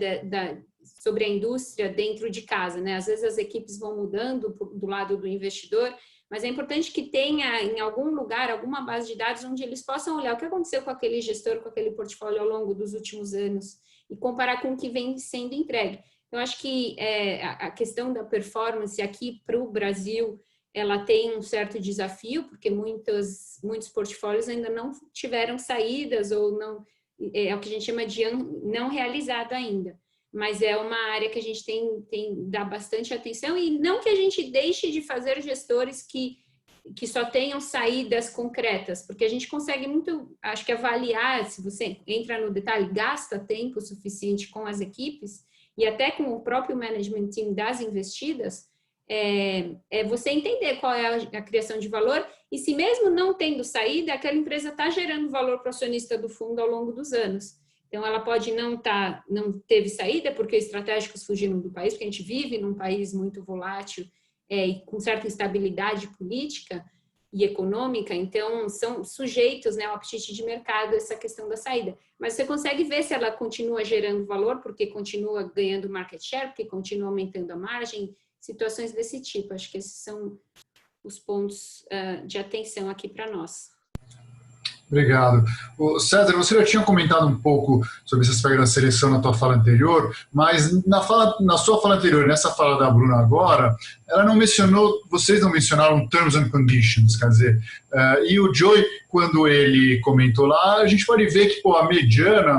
sobre a indústria dentro de casa, né? Às vezes as equipes vão mudando do lado do investidor, mas é importante que tenha em algum lugar, alguma base de dados onde eles possam olhar o que aconteceu com aquele gestor, com aquele portfólio ao longo dos últimos anos e comparar com o que vem sendo entregue. Eu acho que a questão da performance aqui para o Brasil, ela tem um certo desafio, porque muitos portfólios ainda não tiveram saídas ou não, é o que a gente chama de não realizado ainda. Mas é uma área que a gente tem dá bastante atenção e não que a gente deixe de fazer gestores que só tenham saídas concretas, porque a gente consegue muito, acho que avaliar, se você entra no detalhe, gasta tempo suficiente com as equipes e até com o próprio management team das investidas, você entender qual é a criação de valor e se mesmo não tendo saída, aquela empresa está gerando valor para o acionista do fundo ao longo dos anos. Então, ela pode não teve saída porque estratégicos fugiram do país, porque a gente vive num país muito volátil e com certa instabilidade política e econômica, então são sujeitos, né, ao apetite de mercado, essa questão da saída. Mas você consegue ver se ela continua gerando valor, porque continua ganhando market share, porque continua aumentando a margem, situações desse tipo. Acho que esses são os pontos de atenção aqui para nós. Obrigado. César, você já tinha comentado um pouco sobre esse aspecto da seleção na tua fala anterior, mas na sua fala anterior, nessa fala da Bruna agora, ela não mencionou, vocês não mencionaram terms and conditions, quer dizer, e o Joey, quando ele comentou lá, a gente pode ver que a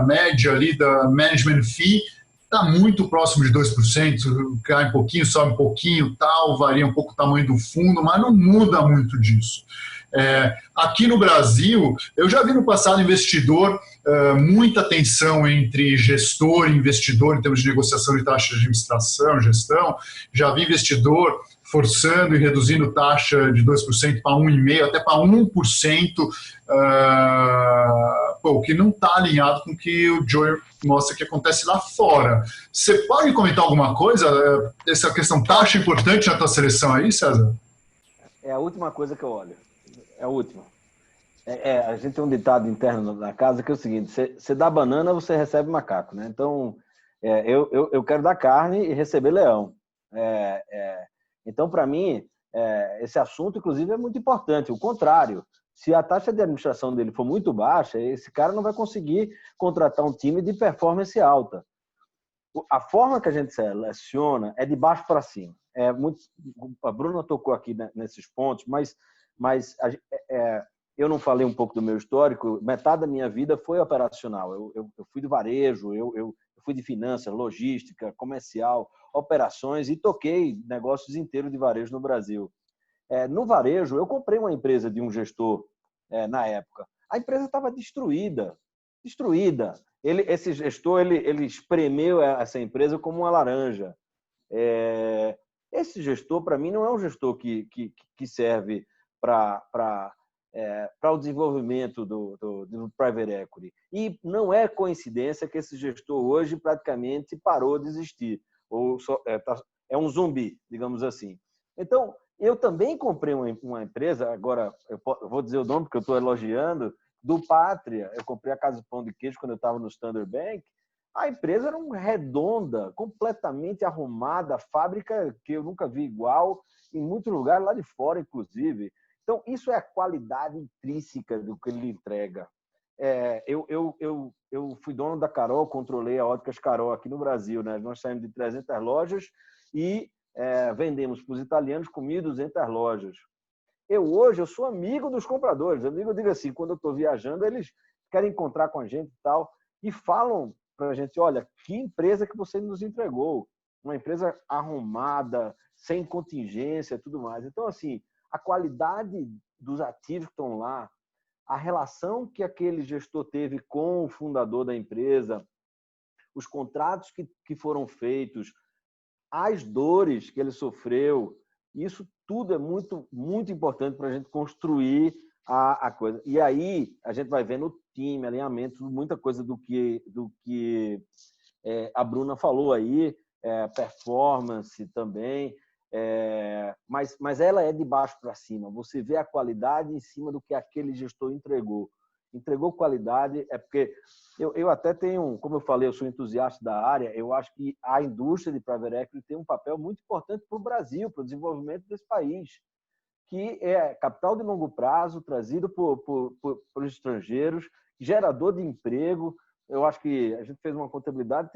média ali da management fee está muito próximo de 2%, cai um pouquinho, sobe um pouquinho, tal, varia um pouco o tamanho do fundo, mas não muda muito disso. Aqui no Brasil, eu já vi no passado investidor, muita tensão entre gestor e investidor em termos de negociação de taxa de administração, gestão. Já vi investidor forçando e reduzindo taxa de 2% para 1,5%, até para 1%, o que não está alinhado com o que o Joey mostra que acontece lá fora. Você pode comentar alguma coisa? Essa questão taxa importante na tua seleção aí, César? É a última coisa que eu olho. É a última. A gente tem um ditado interno na casa que é o seguinte: você dá banana, você recebe macaco, né? Então, eu quero dar carne e receber leão. Então, para mim, esse assunto, inclusive, é muito importante. O contrário, se a taxa de administração dele for muito baixa, esse cara não vai conseguir contratar um time de performance alta. A forma que a gente seleciona é de baixo para cima. A Bruna tocou aqui nesses pontos, mas eu não falei um pouco do meu histórico. Metade da minha vida foi operacional. Eu fui de varejo, eu fui de finanças, logística, comercial, operações e toquei negócios inteiros de varejo no Brasil. No varejo, eu comprei uma empresa de um gestor na época. A empresa estava destruída. Esse gestor ele espremeu essa empresa como uma laranja. Esse gestor, para mim, não é um gestor que serve para para o desenvolvimento do private equity. E não é coincidência que esse gestor hoje praticamente parou de existir, ou é um zumbi, digamos assim. Então, eu também comprei uma empresa, agora eu vou dizer o nome porque eu estou elogiando, do Pátria. Eu comprei a Casa do Pão de Queijo quando eu estava no Standard Bank. A empresa era redonda, completamente arrumada, fábrica que eu nunca vi igual, em muitos lugares lá de fora, inclusive. Então, isso é a qualidade intrínseca do que ele entrega. Eu fui dono da Carol, controlei a Óticas Carol aqui no Brasil, né? Nós saímos de 300 lojas e vendemos para os italianos com 1.200 lojas. Hoje eu sou amigo dos compradores. Eu digo assim, quando eu estou viajando, eles querem encontrar com a gente e tal, e falam para a gente, olha, que empresa que você nos entregou. Uma empresa arrumada, sem contingência e tudo mais. Então, assim, a qualidade dos ativos que estão lá, a relação que aquele gestor teve com o fundador da empresa, os contratos que foram feitos, as dores que ele sofreu, isso tudo é muito, muito importante para a gente construir a coisa. E aí a gente vai vendo o time, alinhamento, muita coisa do que a Bruna falou aí, performance também, mas ela é de baixo para cima. Você vê a qualidade em cima do que aquele gestor entregou. Entregou qualidade, porque eu até tenho, como eu falei, eu sou entusiasta da área, eu acho que a indústria de private equity tem um papel muito importante para o Brasil, para o desenvolvimento desse país, que é capital de longo prazo, trazido por os estrangeiros, gerador de emprego. Eu acho que a gente fez uma contabilidade,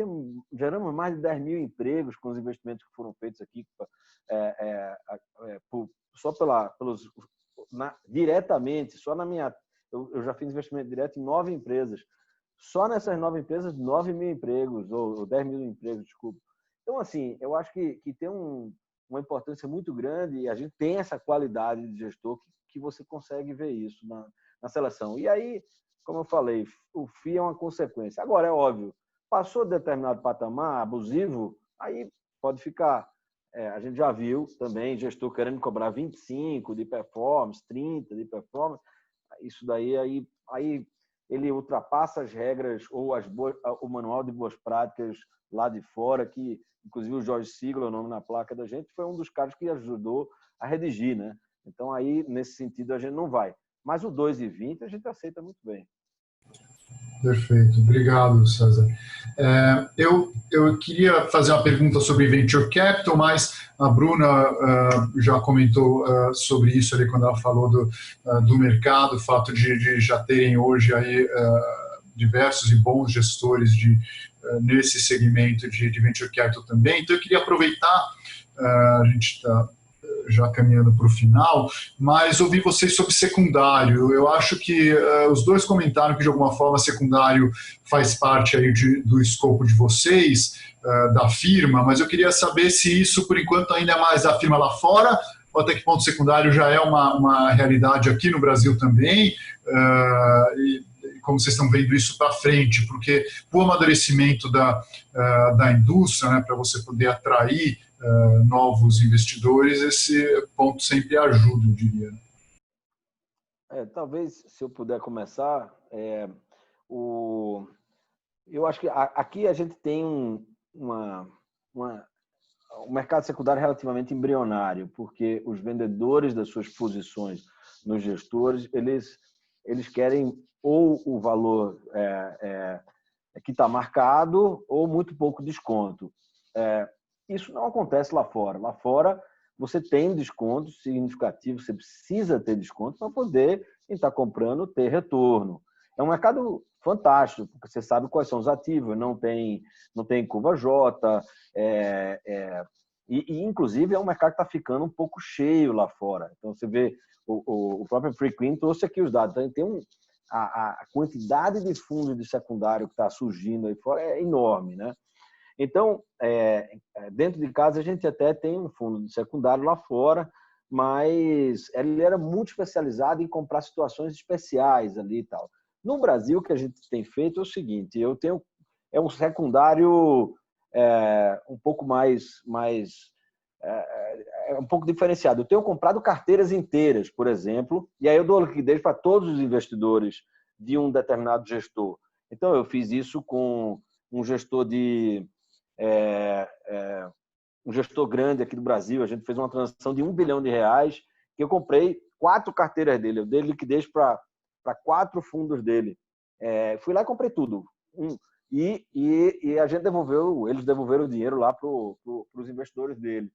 geramos mais de 10 mil empregos com os investimentos que foram feitos aqui, diretamente, só na minha... Eu já fiz investimento direto em 9 empresas. Só nessas 9 empresas, 9 mil empregos, ou 10 mil empregos, desculpa. Então, assim, eu acho que tem uma importância muito grande e a gente tem essa qualidade de gestor que você consegue ver isso na seleção. E aí, como eu falei, o FII é uma consequência. Agora, é óbvio, passou de determinado patamar abusivo, aí pode ficar. A gente já viu também gestor querendo cobrar 25 de performance, 30 de performance. Isso daí, aí ele ultrapassa as regras ou o manual de boas práticas lá de fora, que inclusive o Jorge Sigler, o nome na placa da gente, foi um dos caras que ajudou a redigir, né? Então aí, nesse sentido, a gente não vai. Mas o 2,20 a gente aceita muito bem. Perfeito, obrigado, César. Eu queria fazer uma pergunta sobre Venture Capital, mas a Bruna já comentou sobre isso ali quando ela falou do mercado, o fato de já terem hoje aí diversos e bons gestores nesse segmento de Venture Capital também. Então eu queria aproveitar, a gente está já caminhando para o final, mas ouvir vocês sobre secundário. Eu acho que os dois comentaram que, de alguma forma, secundário faz parte aí do escopo de vocês, da firma, mas eu queria saber se isso, por enquanto, ainda é mais da firma lá fora, ou até que ponto secundário já é uma realidade aqui no Brasil também, e como vocês estão vendo isso para frente, porque o amadurecimento da indústria, né, para você poder atrair novos investidores, esse ponto sempre ajuda, eu diria. Talvez, se eu puder começar, eu acho que aqui a gente tem um mercado secundário relativamente embrionário, porque os vendedores das suas posições nos gestores, eles querem ou o valor que está marcado ou muito pouco desconto. Isso não acontece lá fora. Lá fora, você tem desconto significativo, você precisa ter desconto para poder estar comprando, ter retorno. É um mercado fantástico, porque você sabe quais são os ativos, não tem curva J, e inclusive é um mercado que está ficando um pouco cheio lá fora. Então, você vê, o próprio Preqin trouxe aqui os dados. Então, tem a quantidade de fundos de secundário que está surgindo aí fora é enorme, né? Então, dentro de casa, a gente até tem um fundo de secundário lá fora, mas ele era muito especializado em comprar situações especiais ali e tal. No Brasil, o que a gente tem feito é o seguinte, um secundário um pouco mais é um pouco diferenciado. Eu tenho comprado carteiras inteiras, por exemplo, e aí eu dou liquidez para todos os investidores de um determinado gestor. Então, eu fiz isso com um gestor um gestor grande aqui do Brasil. A gente fez uma transação de R$1 bilhão, que eu comprei 4 carteiras dele. Eu dei liquidez para 4 fundos dele. Fui lá e comprei tudo. E a gente eles devolveram o dinheiro lá para os investidores dele.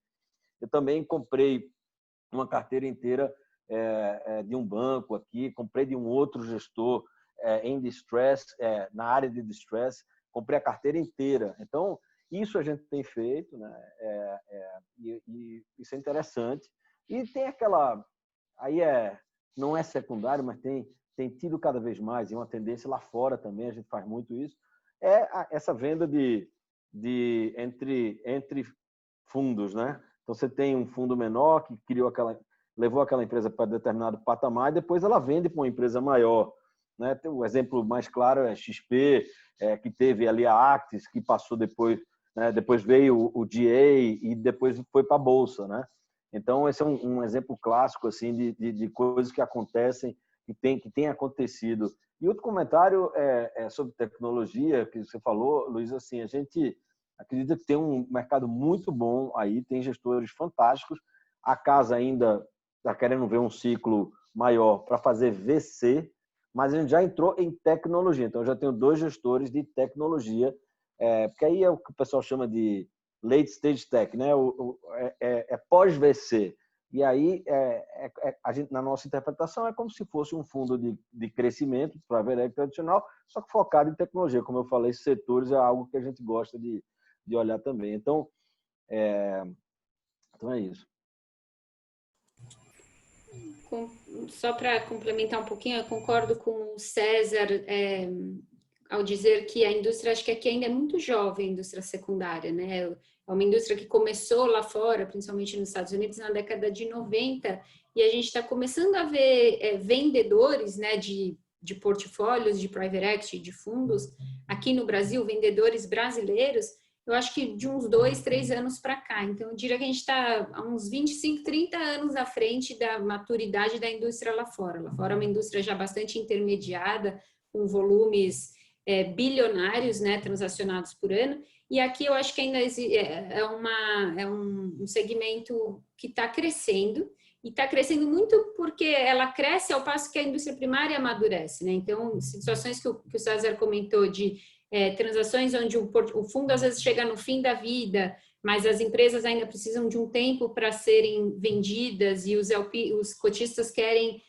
Eu também comprei uma carteira inteira de um banco aqui, comprei de um outro gestor em distress, na área de distress, comprei a carteira inteira. Então, isso a gente tem feito, né? E isso é interessante. E tem aquela... Aí não é secundário, mas tem tido cada vez mais, e uma tendência lá fora também, a gente faz muito isso, essa venda entre fundos, né? Então, você tem um fundo menor que levou aquela empresa para determinado patamar e depois ela vende para uma empresa maior, né? O exemplo mais claro é XP, que teve ali a Actis, que passou depois, né? Depois veio o DA e depois foi para a Bolsa, né? Então, esse é um exemplo clássico assim, de coisas que acontecem, que tem acontecido. E outro comentário sobre tecnologia que você falou, Luiz, assim, a gente acredita que tem um mercado muito bom aí, tem gestores fantásticos. A casa ainda está querendo ver um ciclo maior para fazer VC, mas a gente já entrou em tecnologia. Então, eu já tenho 2 gestores de tecnologia, porque aí é o que o pessoal chama de late stage tech, né? Pós-VC. E aí, a gente, na nossa interpretação, é como se fosse um fundo de crescimento, private equity tradicional, só que focado em tecnologia. Como eu falei, setores é algo que a gente gosta de olhar também. Então é isso. Só para complementar um pouquinho, eu concordo com o César ao dizer que a indústria, acho que aqui ainda é muito jovem, a indústria secundária, né? É uma indústria que começou lá fora, principalmente nos Estados Unidos, na década de 90, e a gente está começando a ver vendedores, né, de portfólios, de private equity, de fundos, aqui no Brasil, vendedores brasileiros, eu acho que de uns 2, 3 anos para cá. Então, eu diria que a gente está há uns 25, 30 anos à frente da maturidade da indústria lá fora. Lá fora é uma indústria já bastante intermediada, com volumes bilionários, né, transacionados por ano. E aqui eu acho que ainda é um segmento que está crescendo, e está crescendo muito porque ela cresce ao passo que a indústria primária amadurece, né? Então, situações que o César comentou de transações onde o fundo às vezes chega no fim da vida, mas as empresas ainda precisam de um tempo para serem vendidas e os cotistas querem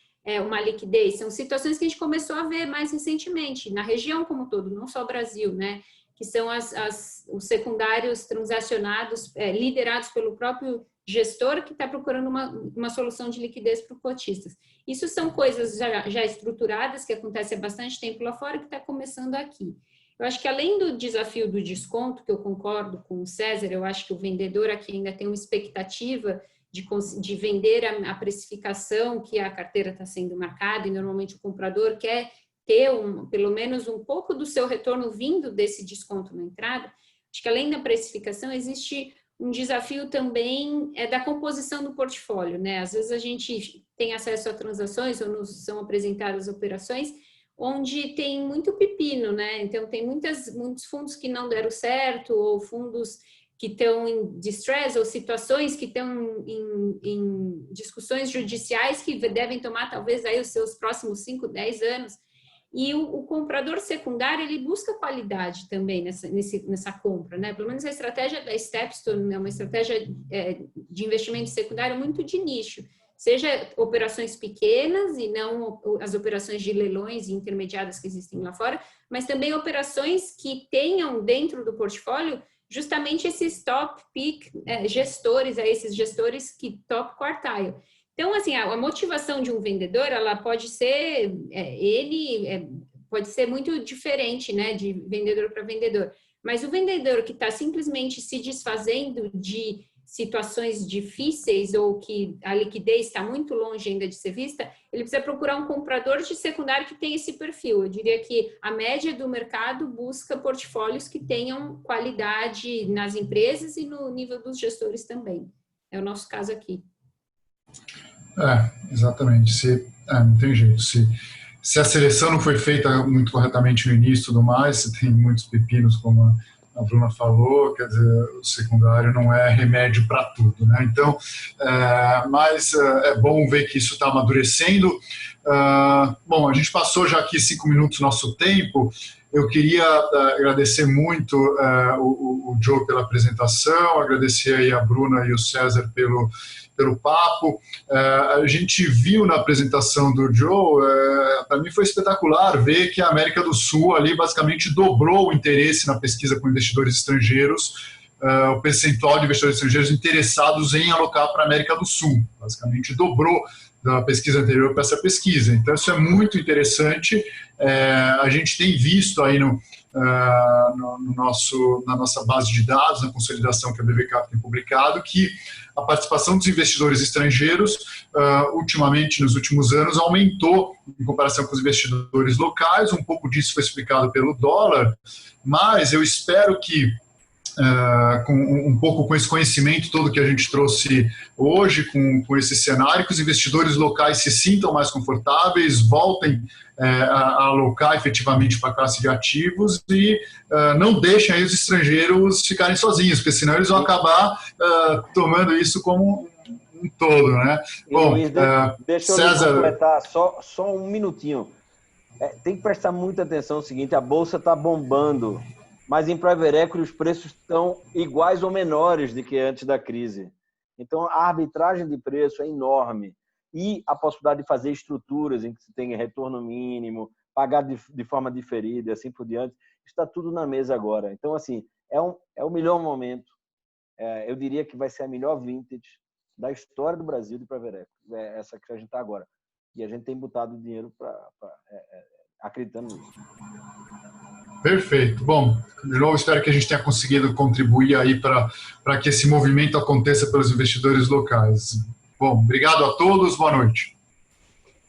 uma liquidez. São situações que a gente começou a ver mais recentemente, na região como um todo, não só o Brasil, né? Que são os secundários transacionados, liderados pelo próprio gestor que está procurando uma solução de liquidez para os cotistas. Isso são coisas já estruturadas, que acontecem há bastante tempo lá fora, que está começando aqui. Eu acho que além do desafio do desconto, que eu concordo com o César, eu acho que o vendedor aqui ainda tem uma expectativa de vender a precificação que a carteira está sendo marcada, e normalmente o comprador quer ter pelo menos um pouco do seu retorno vindo desse desconto na entrada. Acho que além da precificação existe um desafio também da composição do portfólio, né? Às vezes a gente tem acesso a transações ou nos são apresentadas operações onde tem muito pepino, né? Então tem muitos fundos que não deram certo, ou fundos que estão em distress, ou situações que estão em discussões judiciais que devem tomar talvez aí os seus próximos 5, 10 anos. E o comprador secundário, ele busca qualidade também nessa compra, né? Pelo menos a estratégia da Stepstone é uma estratégia de investimento secundário muito de nicho. Seja operações pequenas e não as operações de leilões e intermediadas que existem lá fora, mas também operações que tenham dentro do portfólio justamente esses top pick gestores, esses gestores que top quartile. Então, assim, a motivação de um vendedor, ela pode ser, pode ser muito diferente, né, de vendedor para vendedor. Mas o vendedor que está simplesmente se desfazendo de situações difíceis ou que a liquidez está muito longe ainda de ser vista, ele precisa procurar um comprador de secundário que tenha esse perfil. Eu diria que a média do mercado busca portfólios que tenham qualidade nas empresas e no nível dos gestores também. É o nosso caso aqui. Exatamente. Não tem jeito. Se a seleção não foi feita muito corretamente no início e tudo mais, se tem muitos pepinos, como a Bruna falou, quer dizer, o secundário não é remédio para tudo, né? Então, mas é bom ver que isso está amadurecendo. Bom, a gente passou já aqui 5 minutos do nosso tempo. Eu queria agradecer muito o Joe pela apresentação, agradecer aí a Bruna e o César pelo papo. A gente viu na apresentação do Joe, para mim foi espetacular ver que a América do Sul ali basicamente dobrou o interesse na pesquisa com investidores estrangeiros, o percentual de investidores estrangeiros interessados em alocar para a América do Sul, basicamente dobrou da pesquisa anterior para essa pesquisa. Então isso é muito interessante. A gente tem visto aí na nossa base de dados, na consolidação que a BVCap tem publicado, que a participação dos investidores estrangeiros, ultimamente, nos últimos anos, aumentou em comparação com os investidores locais. Um pouco disso foi explicado pelo dólar, mas eu espero que, um pouco com esse conhecimento todo que a gente trouxe hoje, com esse cenário, que os investidores locais se sintam mais confortáveis, voltem a alocar efetivamente para a classe de ativos e não deixem aí os estrangeiros ficarem sozinhos, porque senão eles vão acabar tomando isso como um todo, né? Bom, Luiz, deixa eu César... completar só um minutinho. Tem que prestar muita atenção no seguinte, a Bolsa está bombando, mas em Private Equity os preços estão iguais ou menores do que antes da crise. Então, a arbitragem de preço é enorme. E a possibilidade de fazer estruturas em que se tenha retorno mínimo, pagar de forma diferida e assim por diante, está tudo na mesa agora. Então, assim, é o melhor momento. Eu diria que vai ser a melhor vintage da história do Brasil de Private Equity. É essa que a gente está agora. E a gente tem botado dinheiro acreditando nisso. Perfeito. Bom, de novo, espero que a gente tenha conseguido contribuir aí para que esse movimento aconteça pelos investidores locais. Bom, obrigado a todos, boa noite.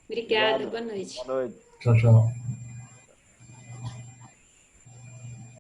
Obrigada, boa noite. Boa noite. Tchau, tchau.